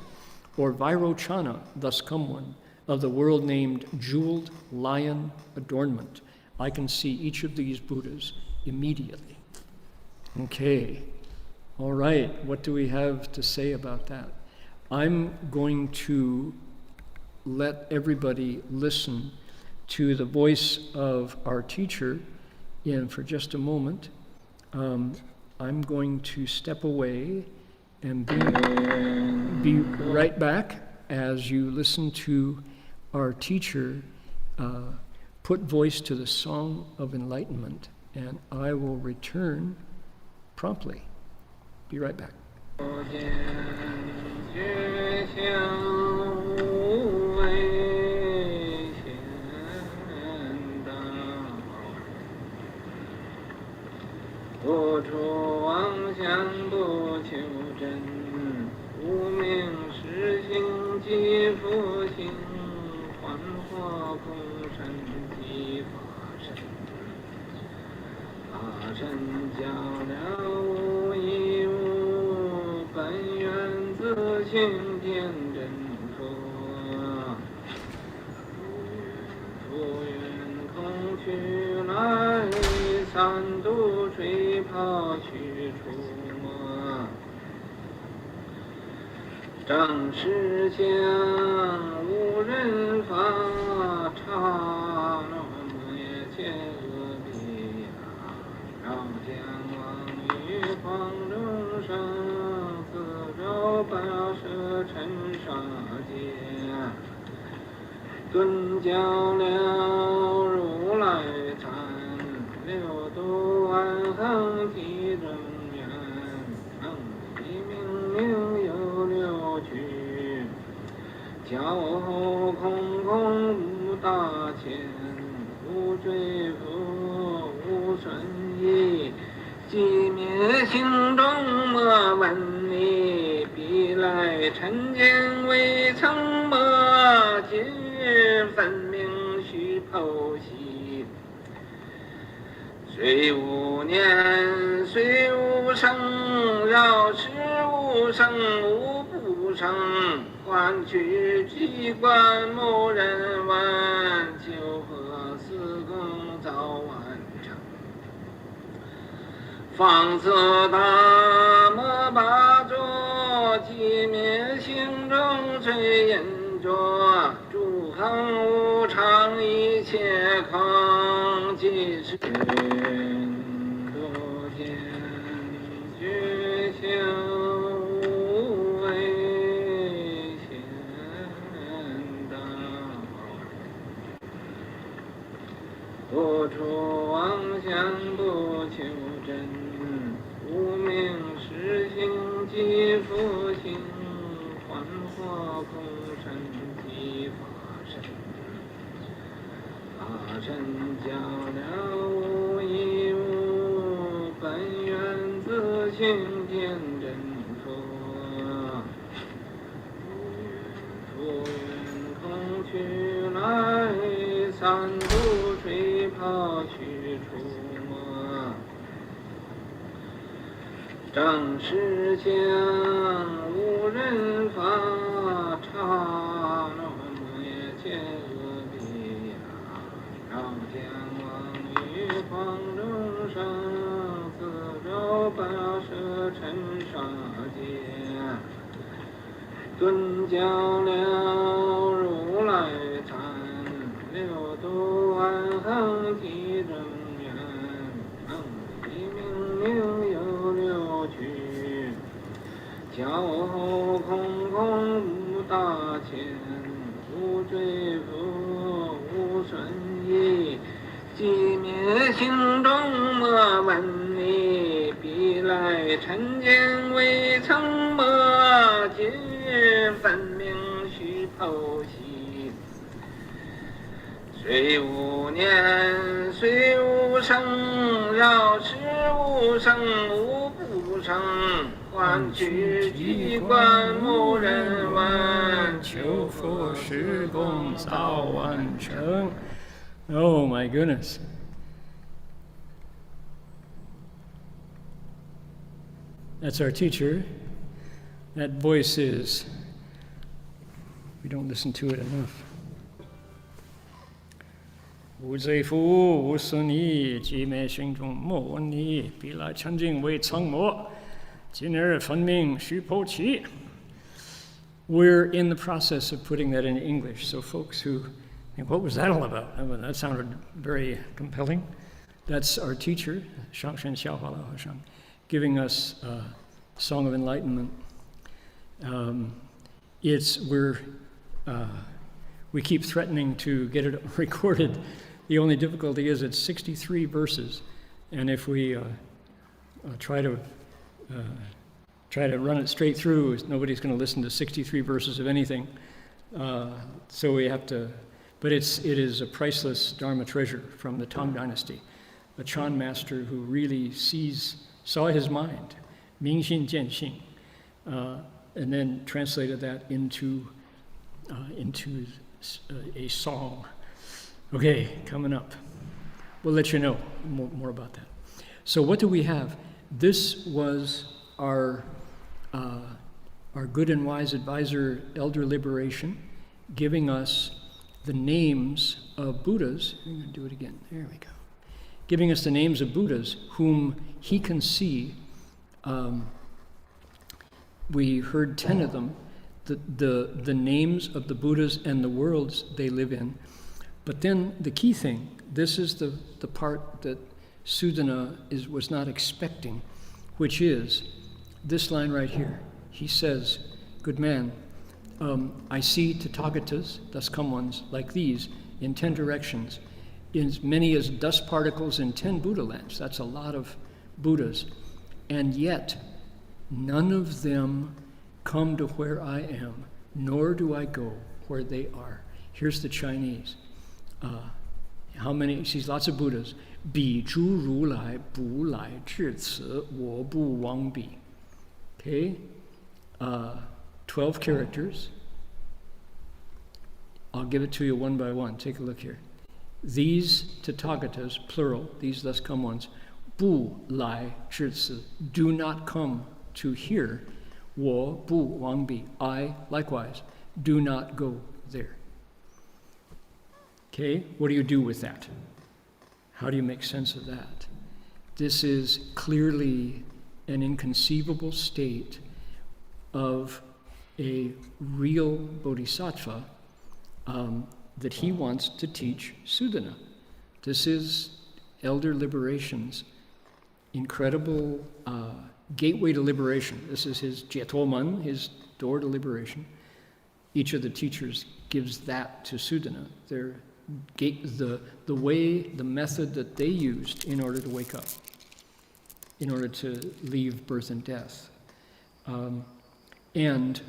or Vairochana, thus come one, of the world named jeweled lion adornment. I can see each of these Buddhas immediately. Okay. All right, what do we have to say about that? I'm going to let everybody listen to the voice of our teacher for just a moment. I'm going to step away and be right back as you listen to our teacher put voice to the Song of Enlightenment, and I will return promptly. Be right back. 不出妄想不求真，无名实行即复行，幻化空生即法身，法身教了无一物，本愿自性见真佛，无缘空去来，三度吹泡去除魔，正实相无人法，刹那灭切恶彼，绕将往顿教了如来禅，六度万恒体正圆，能以明明有六趣，教后空空无大千，无追伏无损益，寂灭心中莫问你，必来尘间未曾莫今日分明须剖析。虽无念虽无生，绕世无生无不生，换取机关无人问，求何四更早完成。方此大摩巴作，寂灭心中随因着，诸行无常一切空，即是多见觉性无为显道，不出妄想不求真，无名实性即复性，幻化空身即法身，法身教了无一物，本愿自性见真佛，无缘空去来，三途水泡去除没，正实相无人法，刹那灭切恶彼呀，绕将往于黄中生，自周八舍尘沙界，顿教了如来禅，六度万恒体正圆，能以明明有六趣，教后空空无大千，无追伏无损益，寂灭心中莫问你，必来尘间未曾莫今日分明须剖析。虽无念虽无生，绕世无生无不生，换取机关无人问，求佛施功早完成。Oh my goodness. That's our teacher. That voice is, we don't listen to it enough. 无罪福无损益，寂灭心中莫问你，必来尘境未曾磨，今日分明须剖析。We're in the process of putting that in English, so folks who think, what was that all about? I mean, that sounded very compelling. That's our teacher, Shangshen Xiaohua Lao, giving us a Song of Enlightenment. We keep threatening to get it recorded. The only difficulty is it's 63 verses, and if we try to run it straight through, nobody's going to listen to 63 verses of anything. So we have to, but it is a priceless Dharma treasure from the Tang Dynasty, a Chan master who really saw his mind, Ming Xin Jian Xing, and then translated that into a song. Okay, coming up. We'll let you know more about that. So what do we have? This was our good and wise advisor, Elder Liberation, giving us the names of Buddhas. I'm going to do it again. There we go. Giving us the names of Buddhas whom he can see. We heard 10 of them, the names of the Buddhas and the worlds they live in. But then the key thing, this is the part that Sudana was not expecting, which is this line right here. He says, good man, I see Tathagatas, thus come ones, like these, in 10 directions, in as many as dust particles in 10 Buddha lamps. That's a lot of Buddhas. And yet, none of them come to where I am, nor do I go where they are. Here's the Chinese. How many? He sees lots of Buddhas. 彼诸如来不来至此，我不往彼. Okay? 12 characters. I'll give it to you one by one. Take a look here. These Tathagatas, plural, these thus come ones, 不来至此, do not come to here. 我不往彼, I, likewise, do not go there. Okay, what do you do with that? How do you make sense of that? This is clearly an inconceivable state of a real bodhisattva that he wants to teach Sudana. This is Elder Liberation's incredible gateway to liberation. This is his Jietoman, his door to liberation. Each of the teachers gives that to Sudana, their the way, the method that they used in order to wake up, in order to leave birth and death. And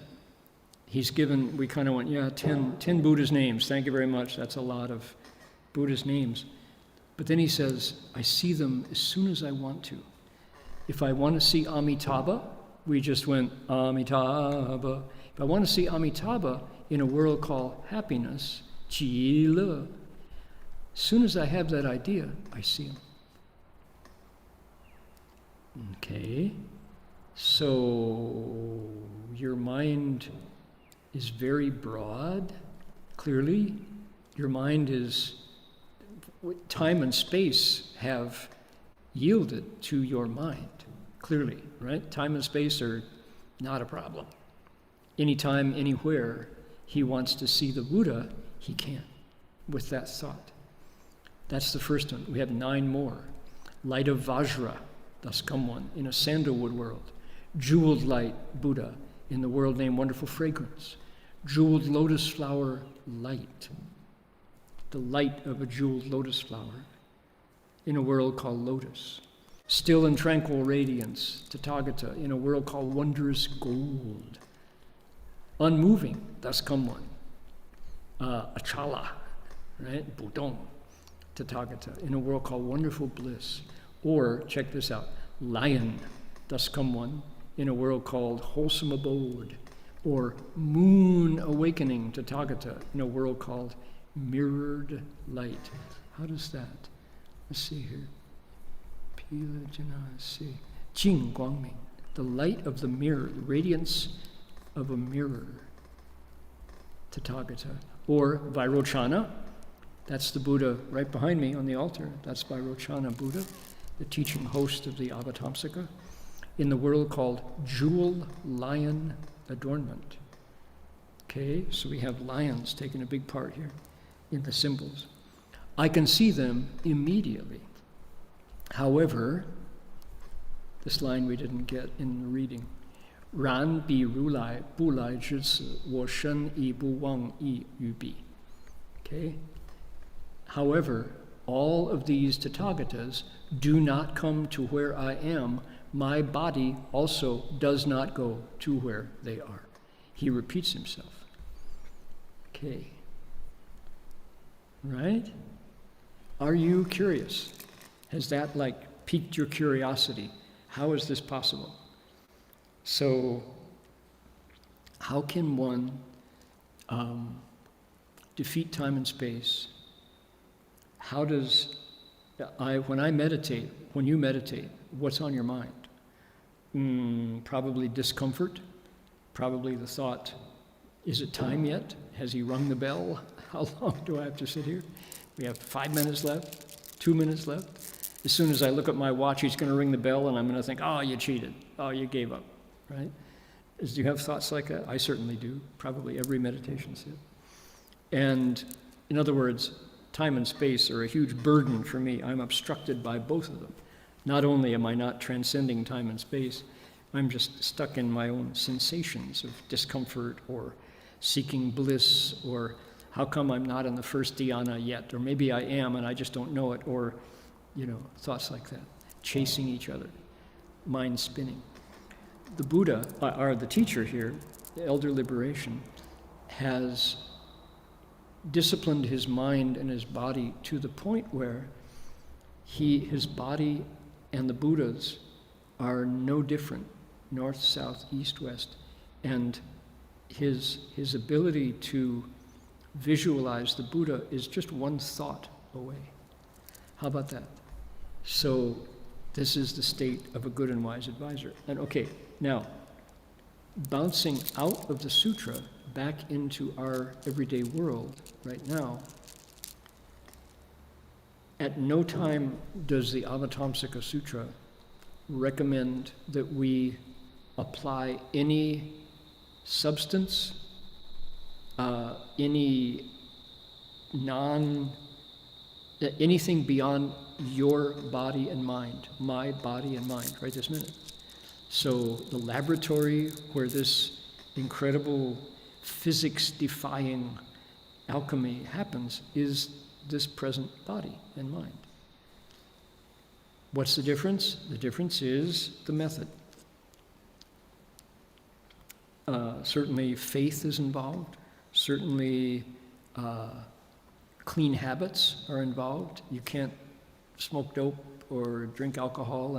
he's given, we kind of went, 10 Buddha's names. Thank you very much. That's a lot of Buddha's names. But then he says, I see them as soon as I want to. If I want to see Amitabha, we just went, Amitabha. If I want to see Amitabha in a world called happiness, Jila, as soon as I have that idea, I see him. Okay, so your mind is very broad, clearly. Your mind is, time and space have yielded to your mind, clearly, right? Time and space are not a problem. Anytime, anywhere, he wants to see the Buddha, he can, with that thought. That's the first one. We have 9 more. Light of Vajra, thus come one, in a sandalwood world. Jeweled light, Buddha, in the world named Wonderful Fragrance. Jeweled lotus flower light, the light of a jeweled lotus flower, in a world called lotus. Still and tranquil radiance, Tathagata, in a world called wondrous gold. Unmoving, thus come one. Achala, right? Budong, Tathagata, in a world called wonderful bliss. Or, check this out, lion, thus come one, in a world called wholesome abode. Or moon awakening, Tathagata, in a world called mirrored light. How does that? Let's see here. Pila Jana, see. Jing Guangming, the light of the mirror, the radiance of a mirror, Tathagata. Or Vairochana, that's the Buddha right behind me on the altar. That's Vairochana Buddha, the teaching host of the Avatamsaka, in the world called jewel lion adornment. Okay, so we have lions taking a big part here in the symbols. I can see them immediately. However, this line we didn't get in the reading. Ran bi ru lai bu lai zhi ci, wo shen yi bu wang yi yu bi. Okay? However, all of these Tathagatas do not come to where I am. My body also does not go to where they are. He repeats himself. Okay. Right? Are you curious? Has that piqued your curiosity? How is this possible? So, how can one defeat time and space? How does when you meditate, what's on your mind? Probably discomfort. Probably the thought, is it time yet? Has he rung the bell? How long do I have to sit here? We have 5 minutes left, 2 minutes left. As soon as I look at my watch, he's going to ring the bell, and I'm going to think, oh, you cheated. Oh, you gave up, right? Do you have thoughts like that? I certainly do. Probably every meditation sit. And in other words, time and space are a huge burden for me. I'm obstructed by both of them. Not only am I not transcending time and space, I'm just stuck in my own sensations of discomfort or seeking bliss, or how come I'm not in the first dhyana yet, or maybe I am and I just don't know it, or, thoughts like that, chasing each other, mind spinning. The Buddha, or the teacher here, the Elder Liberation, has disciplined his mind and his body to the point where his body and the Buddha's are no different, north, south, east, west, and his ability to visualize the Buddha is just one thought away. How about that? So this is the state of a good and wise advisor. And okay, now, bouncing out of the sutra back into our everyday world right now, at no time does the Avatamsaka Sutra recommend that we apply any substance, anything beyond your body and mind, my body and mind, right this minute. So the laboratory where this incredible physics-defying alchemy happens is this present body and mind. What's the difference? The difference is the method. Certainly faith is involved. Certainly clean habits are involved. You can't smoke dope or drink alcohol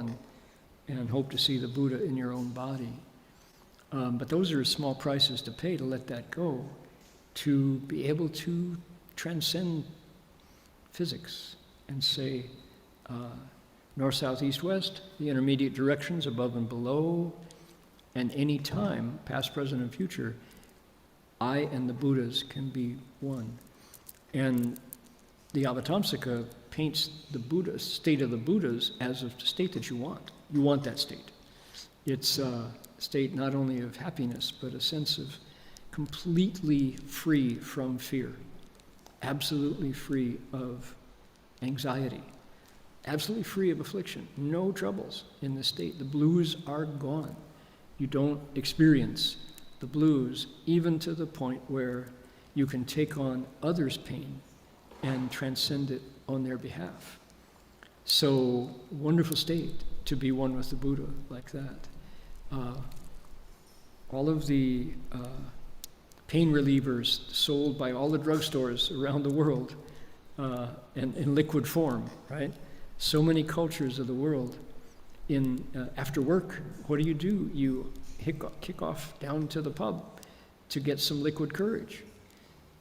and hope to see the Buddha in your own body. But those are small prices to pay to let that go, to be able to transcend physics and say north, south, east, west, the intermediate directions above and below, and any time, past, present, and future, I and the Buddhas can be one. And the Avatamsaka paints the Buddha, state of the Buddhas as a state that you want. You want that state. It's a state not only of happiness, but a sense of completely free from fear, absolutely free of anxiety, absolutely free of affliction, no troubles in this state. The blues are gone. You don't experience the blues, even to the point where you can take on others' pain and transcend it on their behalf. So, wonderful state to be one with the Buddha like that. All of the pain relievers sold by all the drugstores around the world and in liquid form, right? So many cultures of the world. After work, what do? You kick off down to the pub to get some liquid courage.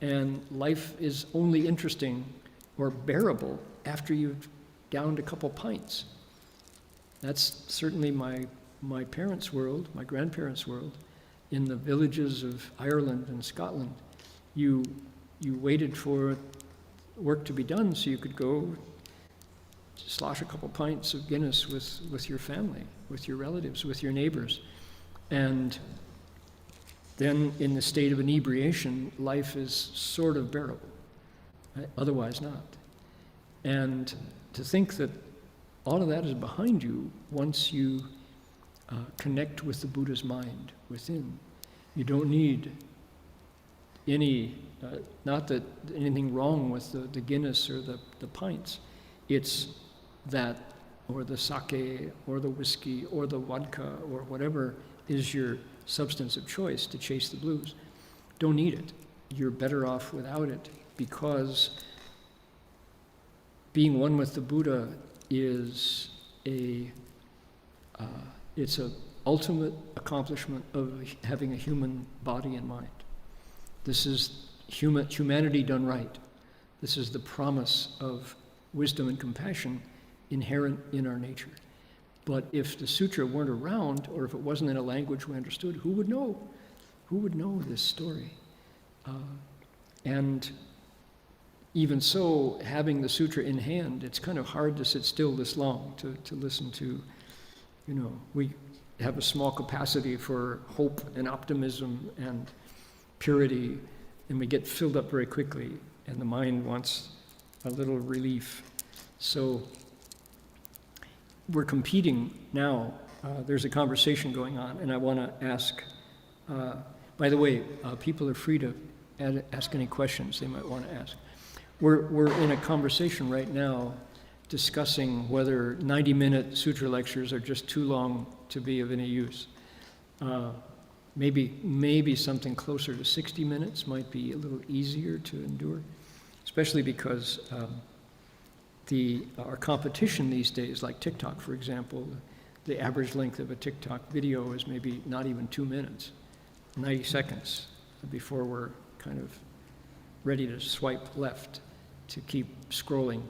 And life is only interesting or bearable after you've downed a couple pints. That's certainly my parents' world, my grandparents' world. In the villages of Ireland and Scotland, you waited for work to be done so you could go slosh a couple pints of Guinness with your family, with your relatives, with your neighbors. And then in the state of inebriation, life is sort of bearable, right? Otherwise not. And to think that all of that is behind you once you connect with the Buddha's mind within. You don't need any, not that anything wrong with the Guinness or the pints. It's that, or the sake, or the whiskey, or the vodka, or whatever is your substance of choice to chase the blues. Don't need it. You're better off without it, because being one with the Buddha is it's an ultimate accomplishment of having a human body and mind. This is humanity done right. This is the promise of wisdom and compassion inherent in our nature. But if the sutra weren't around, or if it wasn't in a language we understood, who would know? Who would know this story? And even so, having the sutra in hand, it's kind of hard to sit still this long to listen to. We have a small capacity for hope and optimism and purity, and we get filled up very quickly, and the mind wants a little relief. So we're competing now. There's a conversation going on, and I want to ask By the way, people are free to ask any questions they might want to ask. We're in a conversation right now discussing whether 90-minute sutra lectures are just too long to be of any use. Maybe something closer to 60 minutes might be a little easier to endure, especially because our competition these days, like TikTok, for example, the average length of a TikTok video is maybe not even 2 minutes, 90 seconds before we're kind of ready to swipe left to keep scrolling.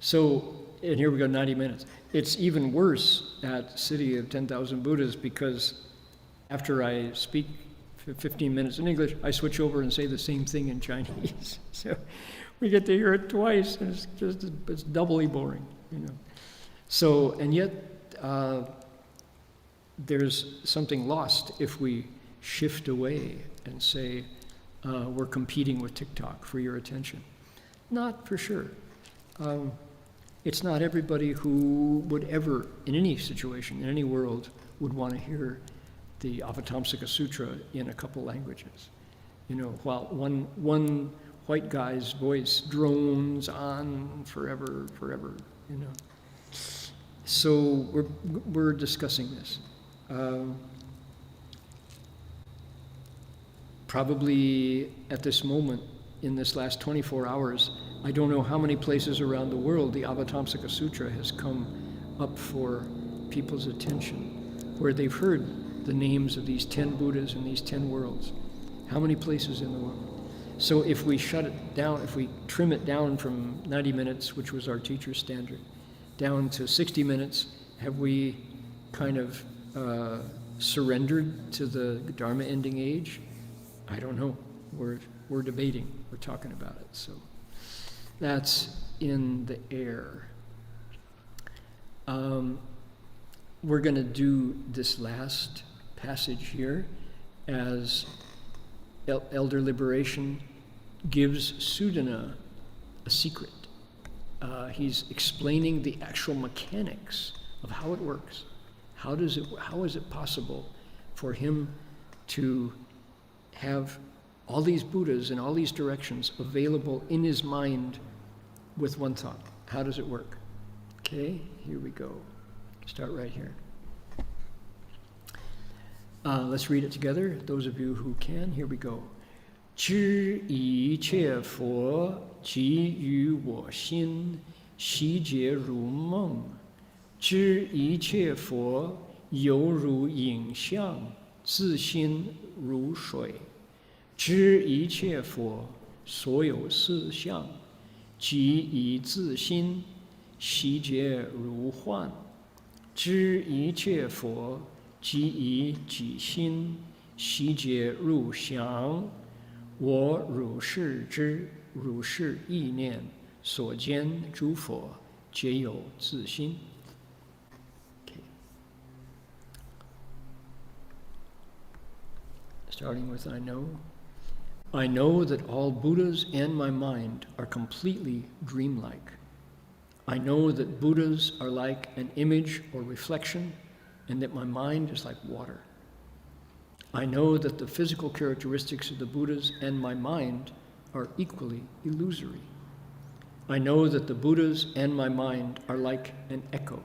So, and here we go, 90 minutes. It's even worse at City of 10,000 Buddhas because after I speak for 15 minutes in English, I switch over and say the same thing in Chinese. So we get to hear it twice, and it's doubly boring, you know. So, and yet there's something lost if we shift away and say, we're competing with TikTok for your attention. Not for sure. It's not everybody who would ever, in any situation, in any world, would want to hear the Avatamsaka Sutra in a couple languages. You know, while one white guy's voice drones on forever, you know. So we're discussing this. Probably at this moment, in this last 24 hours, I don't know how many places around the world the Avatamsaka Sutra has come up for people's attention, where they've heard the names of these 10 Buddhas in these 10 worlds. How many places in the world? So if we shut it down, if we trim it down from 90 minutes, which was our teacher's standard, down to 60 minutes, have we kind of surrendered to the Dharma ending age? I don't know. We're debating. We're talking about it. So that's in the air. We're going to do this last passage here as Elder Liberation gives Sudana a secret. He's explaining the actual mechanics of how it works. How is it possible for him to have all these Buddhas in all these directions available in his mind with one thought? How does it work? Okay, here we go. Start right here. Let's read it together. Those of you who can, here we go. 知一切佛即于我心，悉皆如梦。知一切佛犹如影像，自心如水。知一切佛所有事相，即以自心，悉皆如幻。知一切佛即以己心，悉皆如想。我如是知，如是意念，所见诸佛皆有自心。Okay. Starting with I know. I know that all Buddhas and my mind are completely dreamlike. I know that Buddhas are like an image or reflection, and that my mind is like water. I know that the physical characteristics of the Buddhas and my mind are equally illusory. I know that the Buddhas and my mind are like an echo.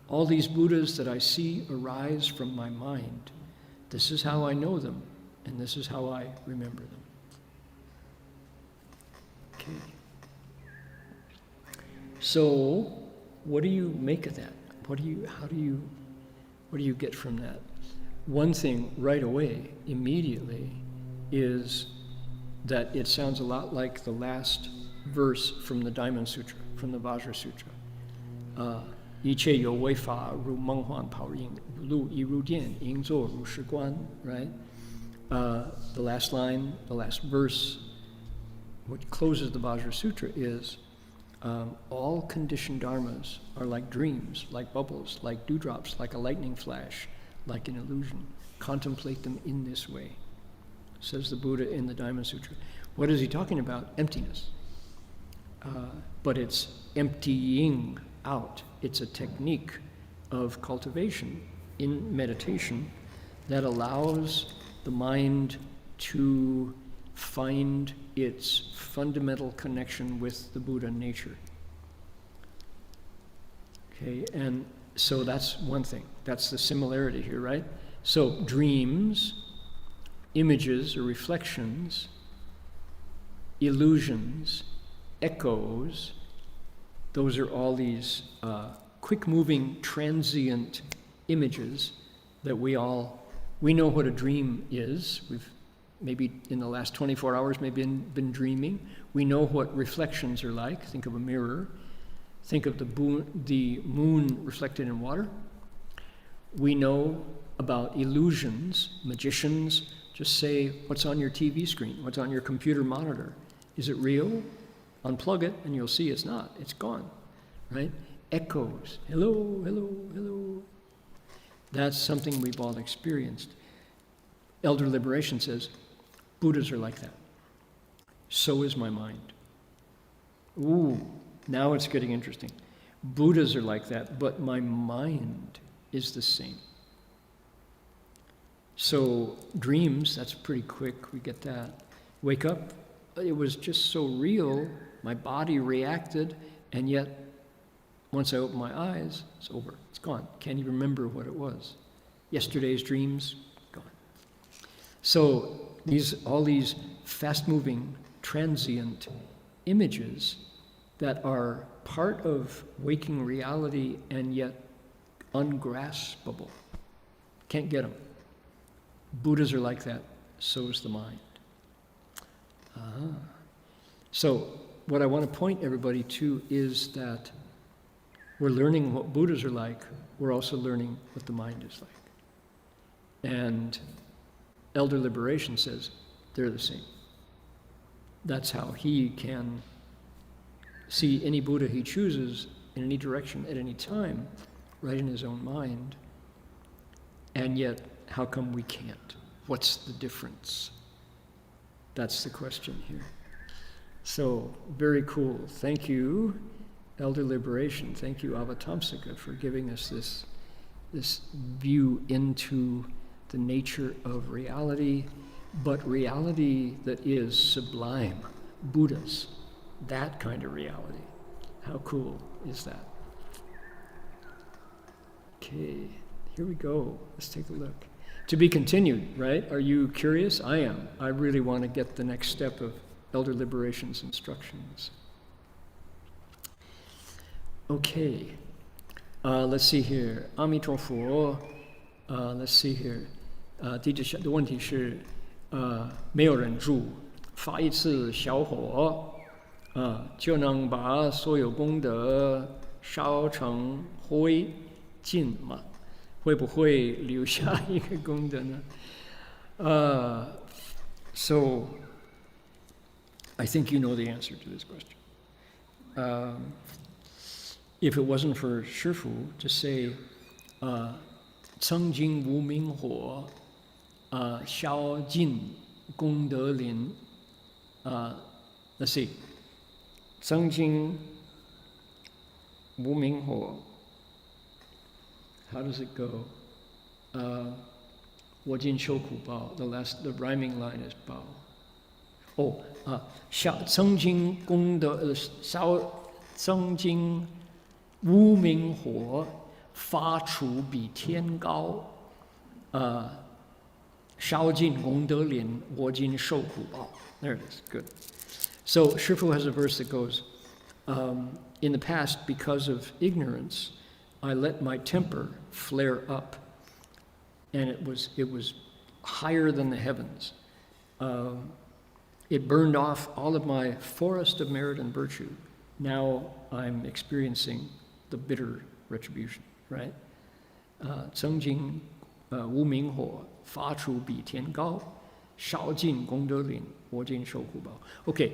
All these Buddhas that I see arise from my mind. This is how I know them, and this is how I remember them. Okay. So, what do you make of that? What do you get from that? One thing right away, immediately, is that it sounds a lot like the last verse from the Diamond Sutra, from the Vajra Sutra. 一切有为法如梦幻泡影，如一如电，应作如是观, right? The last line, the last verse, what closes the Vajra Sutra is, all conditioned dharmas are like dreams, like bubbles, like dewdrops, like a lightning flash, like an illusion. Contemplate them in this way, says the Buddha in the Diamond Sutra. What is he talking about? Emptiness. But it's emptying out. It's a technique of cultivation in meditation that allows the mind to find its fundamental connection with the Buddha nature. Okay, and so that's one thing. That's the similarity here, right? So dreams, images or reflections, illusions, echoes, those are all these quick-moving, transient images that we know what a dream is. We've maybe in the last 24 hours maybe been dreaming. We know what reflections are like. Think of a mirror. Think of the moon reflected in water. We know about illusions. Magicians just say, what's on your TV screen? What's on your computer monitor? Is it real? Unplug it and you'll see it's not. It's gone, right? Echoes. Hello, hello, hello. That's something we've all experienced. Elder Liberation says, Buddhas are like that. So is my mind. Ooh, now it's getting interesting. Buddhas are like that, but my mind is the same. So dreams, that's pretty quick, we get that. Wake up, it was just so real, my body reacted, and yet once I open my eyes, it's over, it's gone. Can't even remember what it was. Yesterday's dreams, gone. So all these fast-moving, transient images that are part of waking reality and yet ungraspable. Can't get them. Buddhas are like that, so is the mind. So what I want to point everybody to is that we're learning what Buddhas are like, we're also learning what the mind is like. And Elder Liberation says they're the same. That's how he can see any Buddha he chooses in any direction at any time, right in his own mind. And yet, how come we can't? What's the difference? That's the question here. So, very cool. Thank you, Elder Liberation. Thank you, Avatamsaka, for giving us this view into the nature of reality, but reality that is sublime, Buddhas, that kind of reality. How cool is that? Okay, here we go. Let's take a look. To be continued, right? Are you curious? I am. I really want to get the next step of Elder Liberation's instructions. Okay, let's see here. 阿弥陀佛 let's see here. 第一的问题是没有人住，发一次小火就能把所有功德烧成灰烬吗？会不会留下一个功德呢？So I think you know the answer to this question. If it wasn't for Shifu to say, 曾经无明火烧尽功德林 let's see. 曾经无明火 how does it go? 我今受苦报 the rhyming line is 报 曾经功德曾经无明火发出比天高烧尽功德林我今受苦报 There it is, good. So Shifu has a verse that goes, in the past, because of ignorance, I let my temper flare up, and it was higher than the heavens. It burned off all of my forest of merit and virtue. Now I'm experiencing the bitter retribution, right? 曾经无明火发出比天高，烧尽功德林，我今受苦报. Okay,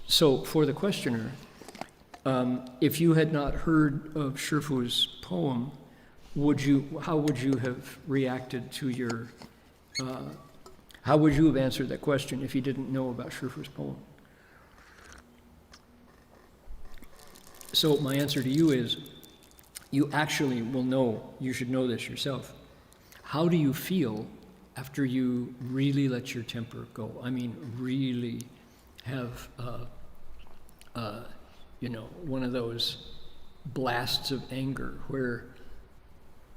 so for the questioner, if you had not heard of Shifu's poem, how would you have reacted to your, how would you have answered that question if you didn't know about Shifu's poem? So my answer to you is, you actually will know, you should know this yourself. How do you feel after you really let your temper go, I mean really have, one of those blasts of anger where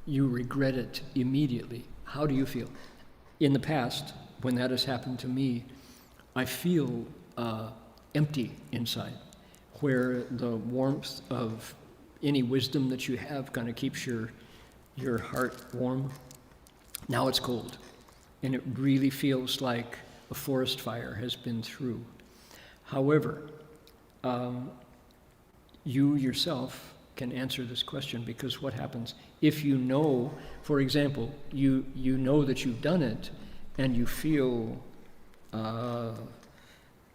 you regret it immediately, how do you feel? In the past, when that has happened to me, I feel empty inside, where the warmth of any wisdom that you have kind of keeps your heart warm. Now it's cold, and it really feels like a forest fire has been through. However, you yourself can answer this question, because what happens if you know, for example, you know that you've done it and you feel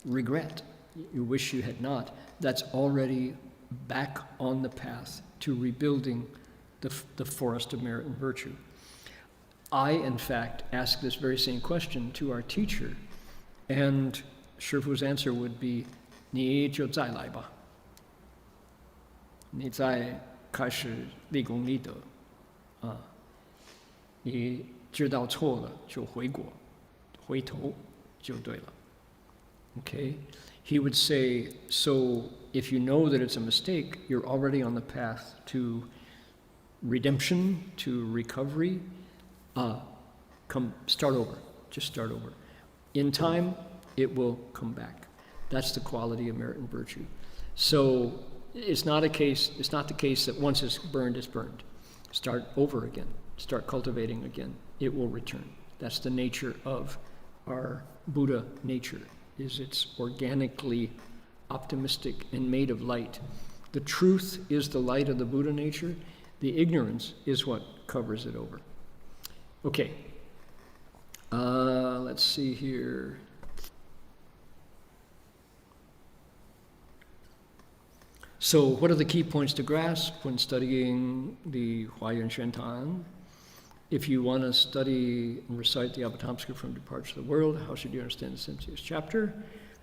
regret, you wish you had not, that's already back on the path to rebuilding the forest of merit and virtue. I, in fact, asked this very same question to our teacher, and Shifu's answer would be, 你就再来吧，你再开始立功立德，你知道错了就回头就对了。Okay? He would say, so if you know that it's a mistake, you're already on the path to redemption, to recovery. Start over. Just start over. In time, it will come back. That's the quality of merit and virtue. So it's not the case that once it's burned, Start over again. Start cultivating again. It will return. That's the nature of our Buddha nature, is it's organically optimistic and made of light. The truth is the light of the Buddha nature. The ignorance is what covers it over. Okay. Let's see here. So what are the key points to grasp when studying the Huayan Shentan? If you want to study and recite the Avatamsaka from Departure of the World, how should you understand the 70th chapter?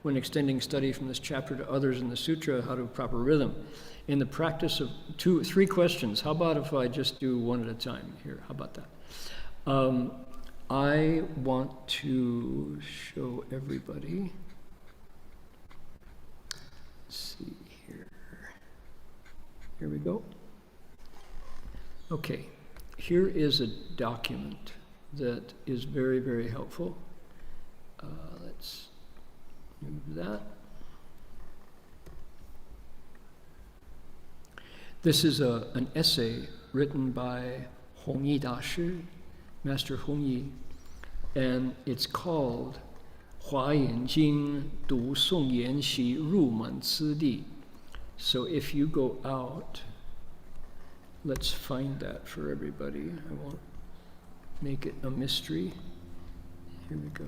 When extending study from this chapter to others in the Sutra, how to have proper rhythm? In the practice of three questions. How about if I just do one at a time here? How about that? I want to show everybody. Let's see here. Here we go. Okay. Here is a document that is very, very helpful. Let's move that. This is an essay written by Hong Yi Dashi, Master Hong Yi, and it's called 华严经读诵研习入门次第. So if you go out, let's find that for everybody. I won't make it a mystery. Here we go.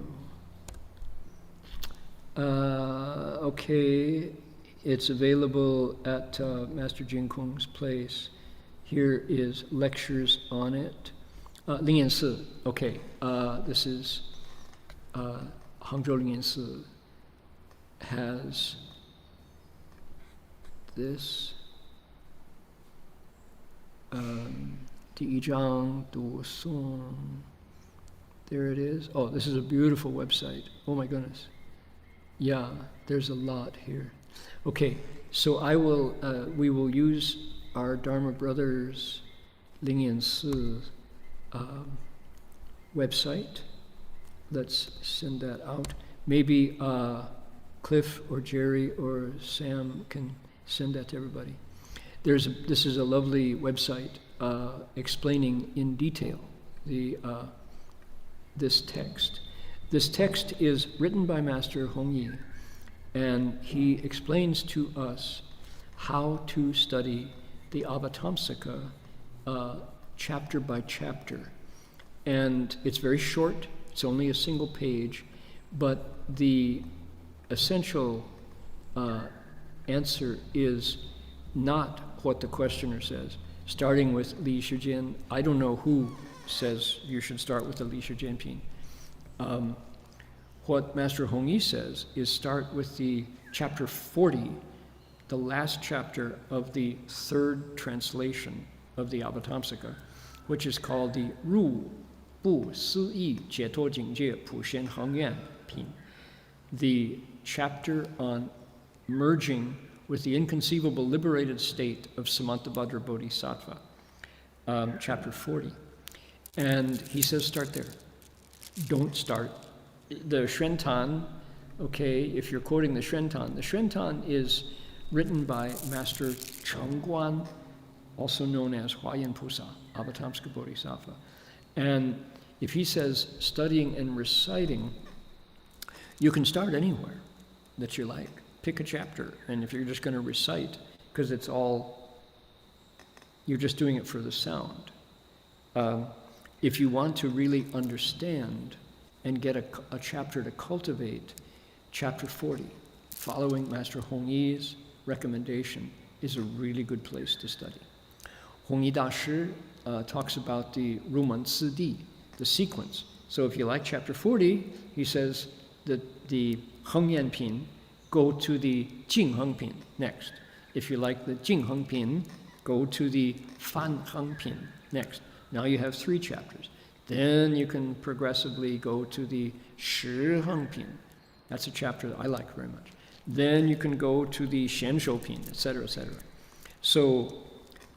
Okay, it's available at Master Jin Kung's place. Here is lectures on it. Ling Yan Si. Okay, this is Hangzhou Ling Yan Si has this. 第一章读诵. There it is. Oh, this is a beautiful website. Oh my goodness. Yeah, there's a lot here. Okay, so we will use our Dharma Brothers Ling Yan Si website. Let's send that out. Maybe Cliff or Jerry or Sam can send that to everybody. This is a lovely website explaining in detail this text. This text is written by Master Hong Yi, and he explains to us how to study the Avatamsaka chapter by chapter. And it's very short, it's only a single page, but the essential answer is not what the questioner says. Starting with Li Shujin, I don't know who says you should start with the Li Shujin Pin. What Master Hong Yi says is start with the chapter 40, the last chapter of the third translation of the Avatamsaka, which is called the Ru 不思议解脱境界普贤恒愿品, the chapter on merging with the inconceivable liberated state of Samantabhadra Bodhisattva, chapter 40. And he says, start there. Don't start. The Shuantan, okay, if you're quoting the Shuantan is written by Master Chengguan, also known as Huayan Pusa, Avatamsaka Bodhisattva. And if he says studying and reciting, you can start anywhere that you like. Pick a chapter, and if you're just going to recite, because it's all, you're just doing it for the sound. If you want to really understand and get a chapter to cultivate, chapter 40, following Master Hong Yi's recommendation, is a really good place to study. Hong Yi Dashi talks about the Ruman Cidi, the sequence. So if you like chapter 40, he says that the Heng Yan Pin, go to the Jing Heng Pin next. If you like the Jing Heng Pin, go to the Fan Heng Pin next. Now you have 3 chapters. Then you can progressively go to the Shi Heng Pin. That's a chapter that I like very much. Then you can go to the Xian Shou Pin, etc., etc. So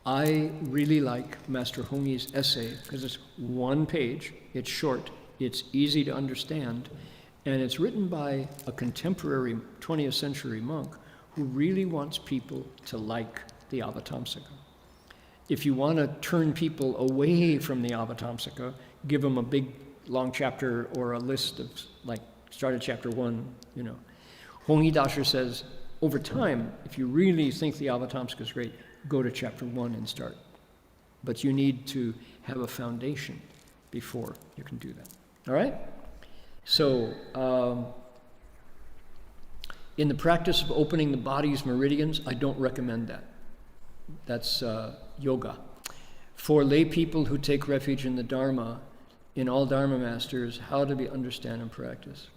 I really like Master Hong Yi's essay because it's 1 page, it's short, it's easy to understand, and it's written by a contemporary 20th century monk who really wants people to like the Avatamsaka. If you want to turn people away from the Avatamsaka, give them a big long chapter or a list of, like, start at chapter 1, you know. Hong Yi Dashi says, over time, if you really think the Avatamsaka is great, go to chapter 1 and start. But you need to have a foundation before you can do that. All right? So, in the practice of opening the body's meridians, I don't recommend that. That's yoga. For lay people who take refuge in the Dharma, in all Dharma masters, how to understand and practice.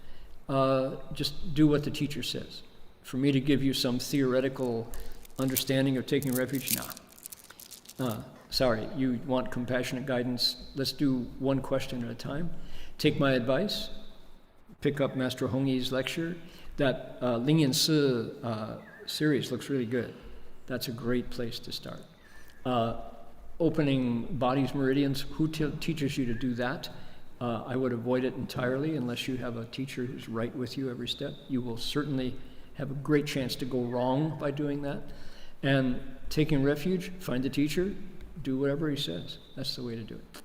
Just do what the teacher says. For me to give you some theoretical understanding of taking refuge, nah. Sorry, you want compassionate guidance? Let's do one question at a time. Take my advice. Pick up Master Hong Yi's lecture. That Ling Yin Si series looks really good. That's a great place to start. Opening body's meridians, who teaches you to do that? I would avoid it entirely unless you have a teacher who's right with you every step. You will certainly have a great chance to go wrong by doing that. And taking refuge, find a teacher, do whatever he says. That's the way to do it.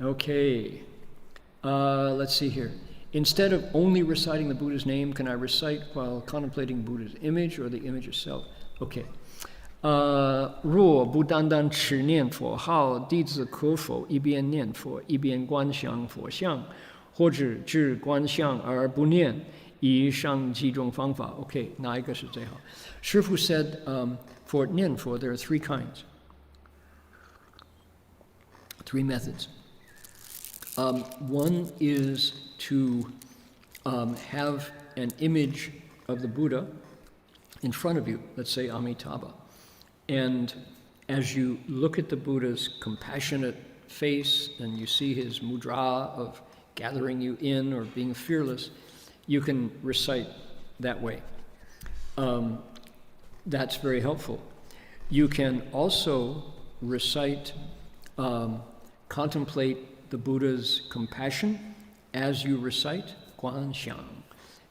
Okay, let's see here. Instead of only reciting the Buddha's name, can I recite while contemplating Buddha's image or the image itself? Okay. 若不单单持念佛号，弟子可否一边念佛一边观想佛像，或者只观想而不念？以上几种方法 ，OK， 哪一个是最好？师父 said, for 念佛 there are 3 kinds, 3 methods. One is to have an image of the Buddha in front of you, let's say Amitabha. And as you look at the Buddha's compassionate face and you see his mudra of gathering you in or being fearless, you can recite that way. That's very helpful. You can also recite, contemplate the Buddha's compassion as you recite Guanxiang.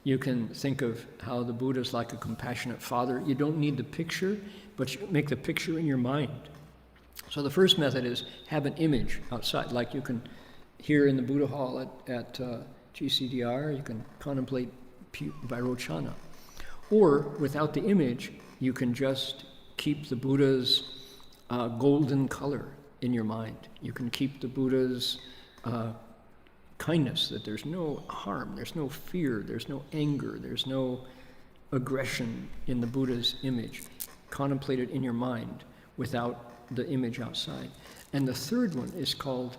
You can think of how the Buddha is like a compassionate father. You don't need the picture, but you make the picture in your mind. So the first method is have an image outside, like you can here in the Buddha Hall at GCDR, you can contemplate Vairochana. Or without the image, you can just keep the Buddha's golden color in your mind. You can keep the Buddha's kindness, that there's no harm, there's no fear, there's no anger, there's no aggression in the Buddha's image. Contemplate it in your mind without the image outside. And the third one is called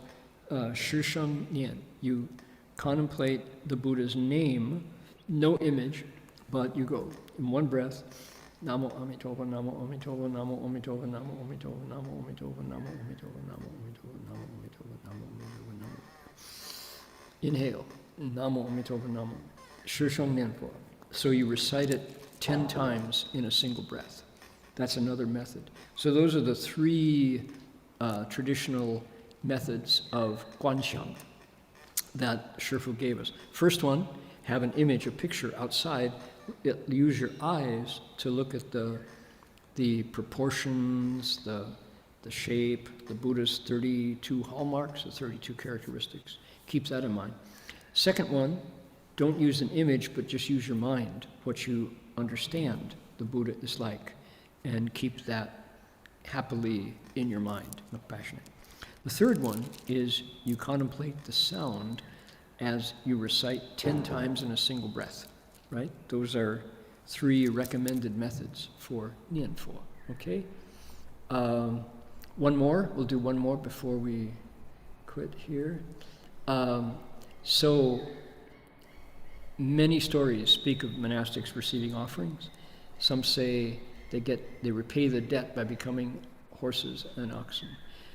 Shi Sheng Nian. You contemplate the Buddha's name, no image, but you go in one breath, Namo Amitova, Namo Amitova, Namo Amitova, Namo Amitova, Namo Amitova, Namo Amitova, Namo Amitova, Namo Amitova, Namo Amitova, Namo Amitova, Namo Inhale. Namo Amitoba Namo. Shishong Nianpo. So you recite it 10 times in a single breath. That's another method. So those are the 3 traditional methods of Guanxiang that Shifu gave us. First one, have an image, a picture outside. Use your eyes to look at the proportions, the shape, the Buddha's 32 hallmarks, the 32 characteristics. Keep that in mind. Second one, don't use an image, but just use your mind, what you understand the Buddha is like, and keep that happily in your mind, not passionate. The third one is you contemplate the sound as you recite 10 times in a single breath, right? Those are 3 recommended methods for Nianfo, okay? One more, we'll do one more before we quit here. So many stories speak of monastics receiving offerings. Some say they repay the debt by becoming horses and oxen.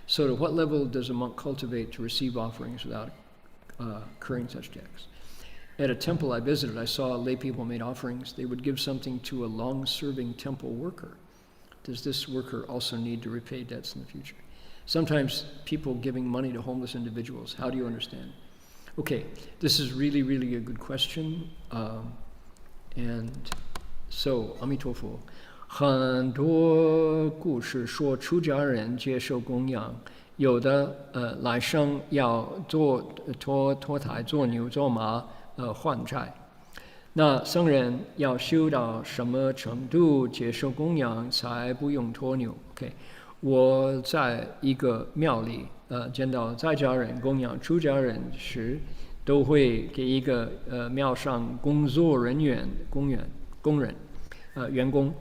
So to what level does a monk cultivate to receive offerings without incurring such debts? At a temple I visited, I saw lay people made offerings. They would give something to a long-serving temple worker. Does this worker also need to repay debts in the future? Sometimes people giving money to homeless individuals. How do you understand? Okay, this is really, really a good question. And so, Amitofo. 很多故事说出家人接受供养，有的来生要脱胎做牛做马还债。那僧人要修到什么程度接受供养才不用脱牛 ？OK， 我在一个庙里见到在家人供养出家人时，都会给一个庙上工作人员工人员工。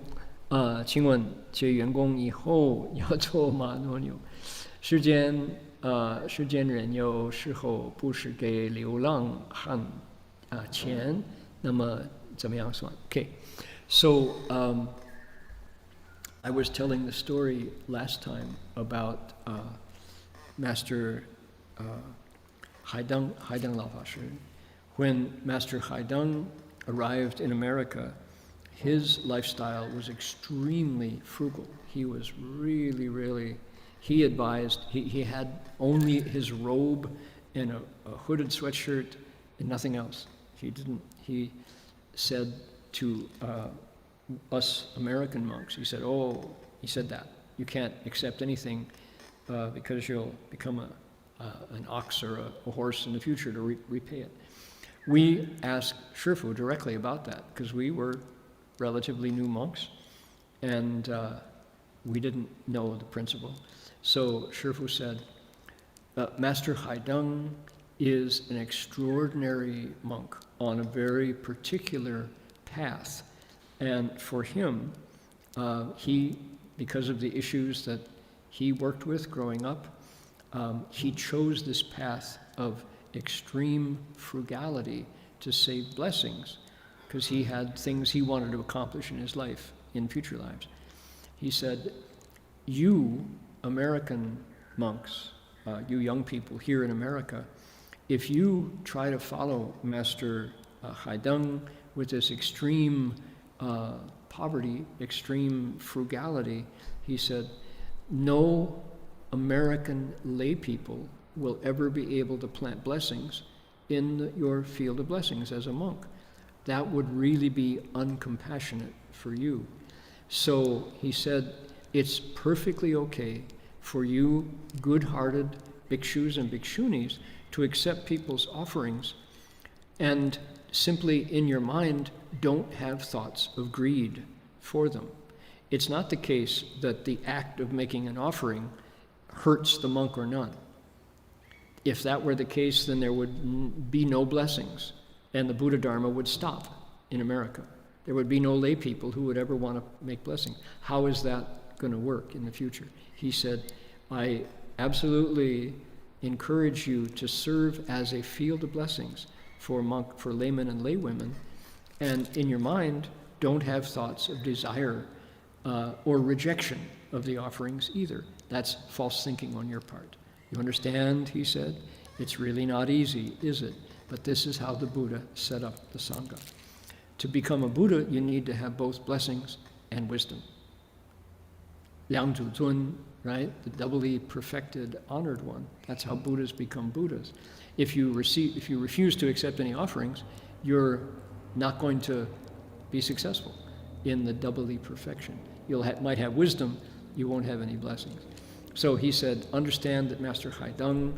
请问这员工以后要做马多牛？世间人有时候不是给流浪汉钱，那么怎么样算 ？Okay, so I was telling the story last time about Master Haideng Lao Fashi. When Master Haideng arrived in America, his lifestyle was extremely frugal. He was really, he advised, he had only his robe and a hooded sweatshirt and nothing else. He said to us American monks, he said that, you can't accept anything because you'll become an ox or a horse in the future to repay it. We asked Shifu directly about that because we were relatively new monks, and we didn't know the principle. So Shifu said, Master Haideng is an extraordinary monk on a very particular path. And for him, because of the issues that he worked with growing up, he chose this path of extreme frugality to save blessings, because he had things he wanted to accomplish in his life, in future lives. He said, you American monks, you young people here in America, if you try to follow Master Haideng with this extreme poverty, extreme frugality, he said, no American lay people will ever be able to plant blessings in your field of blessings as a monk. That would really be uncompassionate for you. So he said, it's perfectly okay for you good-hearted bhikshus and bhikshunis to accept people's offerings and simply in your mind don't have thoughts of greed for them. It's not the case that the act of making an offering hurts the monk or nun. If that were the case, then there would be no blessings, and the Buddha Dharma would stop in America. There would be no lay people who would ever want to make blessings. How is that going to work in the future? He said, I absolutely encourage you to serve as a field of blessings for laymen and laywomen, and in your mind, don't have thoughts of desire or rejection of the offerings either. That's false thinking on your part. You understand, he said? It's really not easy, is it? But this is how the Buddha set up the Sangha. To become a Buddha, you need to have both blessings and wisdom. Liang Zhu Zun, right? The doubly perfected, honored one. That's how Buddhas become Buddhas. If you refuse to accept any offerings, you're not going to be successful in the doubly perfection. You might have wisdom, you won't have any blessings. So he said, understand that Master Haidang,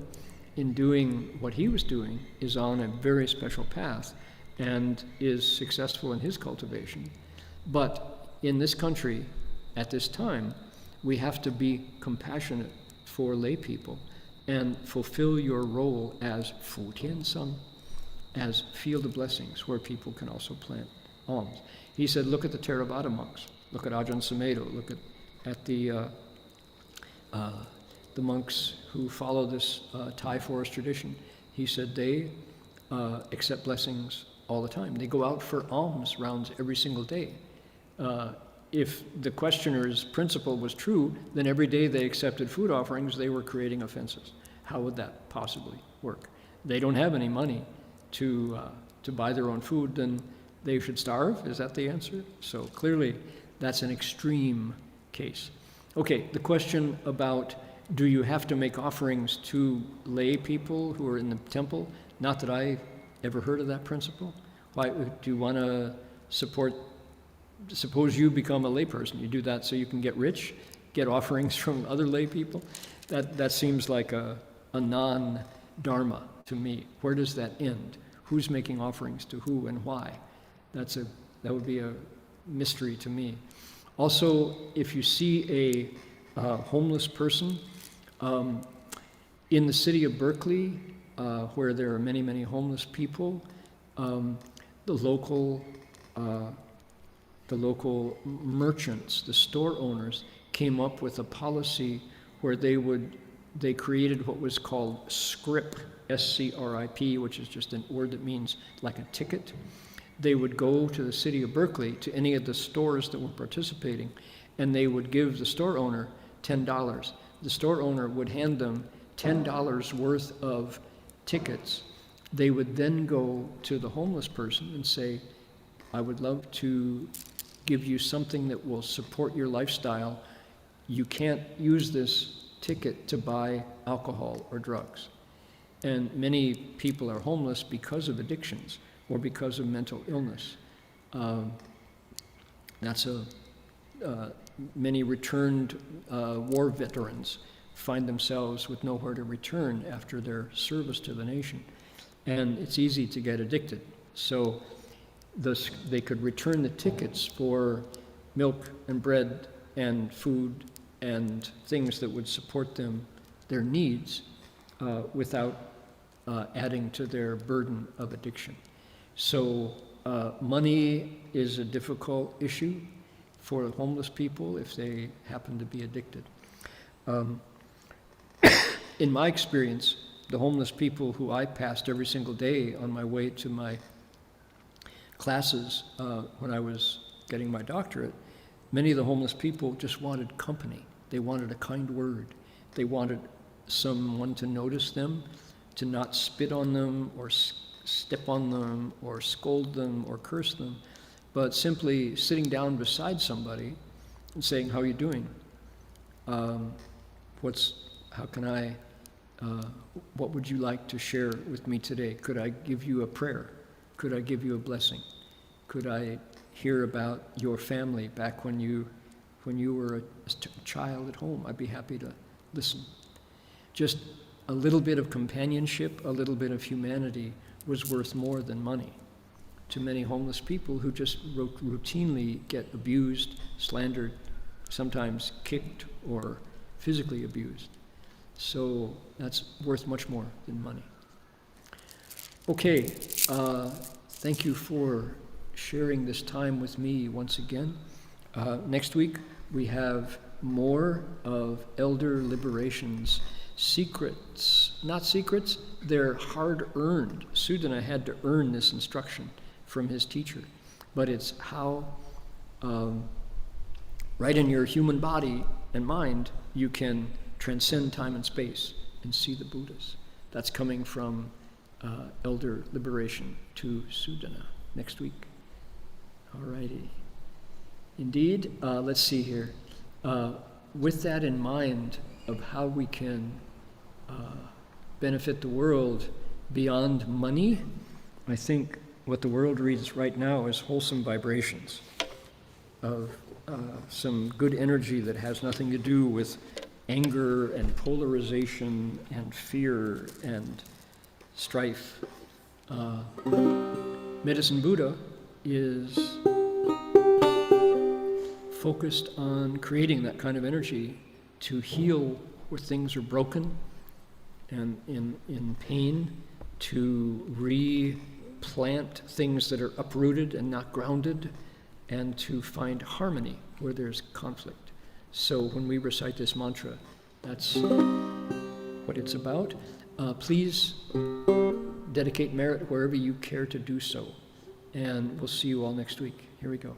in doing what he was doing, is on a very special path and is successful in his cultivation. But in this country, at this time, we have to be compassionate for lay people and fulfill your role as Fu Tian Sang, as field of blessings, where people can also plant alms. He said, look at the Theravada monks, look at Ajahn Sumedho, look at the monks who follow this Thai forest tradition. He said they accept blessings all the time. They go out for alms rounds every single day. If the questioner's principle was true, then every day they accepted food offerings, they were creating offenses. How would that possibly work? They don't have any money to buy their own food, then they should starve? Is that the answer? So clearly, that's an extreme case. Okay, the question about do you have to make offerings to lay people who are in the temple? Not that I ever heard of that principle. Why do you want to support? Suppose you become a layperson. You do that so you can get rich, get offerings from other lay people. That seems like a non-dharma to me. Where does that end? Who's making offerings to who and why? That would be a mystery to me. Also, if you see a homeless person in the city of Berkeley, where there are many, many homeless people, the local merchants, the store owners, came up with a policy where they created what was called SCRIP, S-C-R-I-P, which is just a word that means like a ticket. They would go to the city of Berkeley, to any of the stores that were participating, and they would give the store owner $10. The store owner would hand them $10 worth of tickets. They would then go to the homeless person and say, I would love to give you something that will support your lifestyle. You can't use this ticket to buy alcohol or drugs. And many people are homeless because of addictions or because of mental illness. Many returned war veterans find themselves with nowhere to return after their service to the nation. And it's easy to get addicted. So they could return the tickets for milk and bread and food and things that would support their needs without adding to their burden of addiction. So money is a difficult issue for homeless people if they happen to be addicted. In my experience, the homeless people who I passed every single day on my way to my classes when I was getting my doctorate, many of the homeless people just wanted company. They wanted a kind word. They wanted someone to notice them, to not spit on them or step on them or scold them or curse them, but simply sitting down beside somebody and saying, how are you doing? What would you like to share with me today? Could I give you a prayer? Could I give you a blessing? Could I hear about your family back when you were a child at home? I'd be happy to listen. Just a little bit of companionship, a little bit of humanity was worth more than money to many homeless people who just routinely get abused, slandered, sometimes kicked or physically abused. So that's worth much more than money. Okay, thank you for sharing this time with me once again. Next week we have more of Elder Liberation's secrets. Not secrets, they're hard-earned. Sudana had to earn this instruction from his teacher. But it's how, right in your human body and mind, you can transcend time and space and see the Buddhas. That's coming from elder liberation to Sudana next week. All righty. Indeed, let's see here. With that in mind of how we can benefit the world beyond money, I think what the world reads right now is wholesome vibrations of some good energy that has nothing to do with anger and polarization and fear and strife. Medicine Buddha is focused on creating that kind of energy to heal where things are broken and in pain, to replant things that are uprooted and not grounded, and to find harmony where there's conflict. So when we recite this mantra, that's what it's about. Please dedicate merit wherever you care to do so. And we'll see you all next week. Here we go.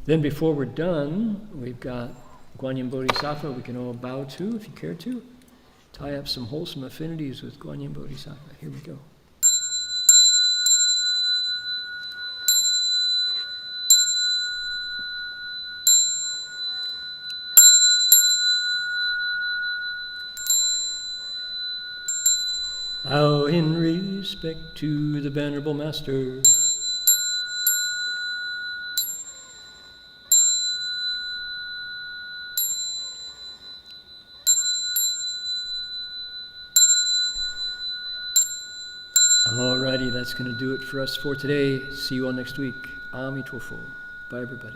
Then before we're done, we've got Guanyin Bodhisattva we can all bow to if you care to. Tie up some wholesome affinities with Guanyin Bodhisattva. Here we go. Bow in respect to the Venerable Master. Alrighty, that's going to do it for us for today. See you all next week. Amitofo. Bye, everybody.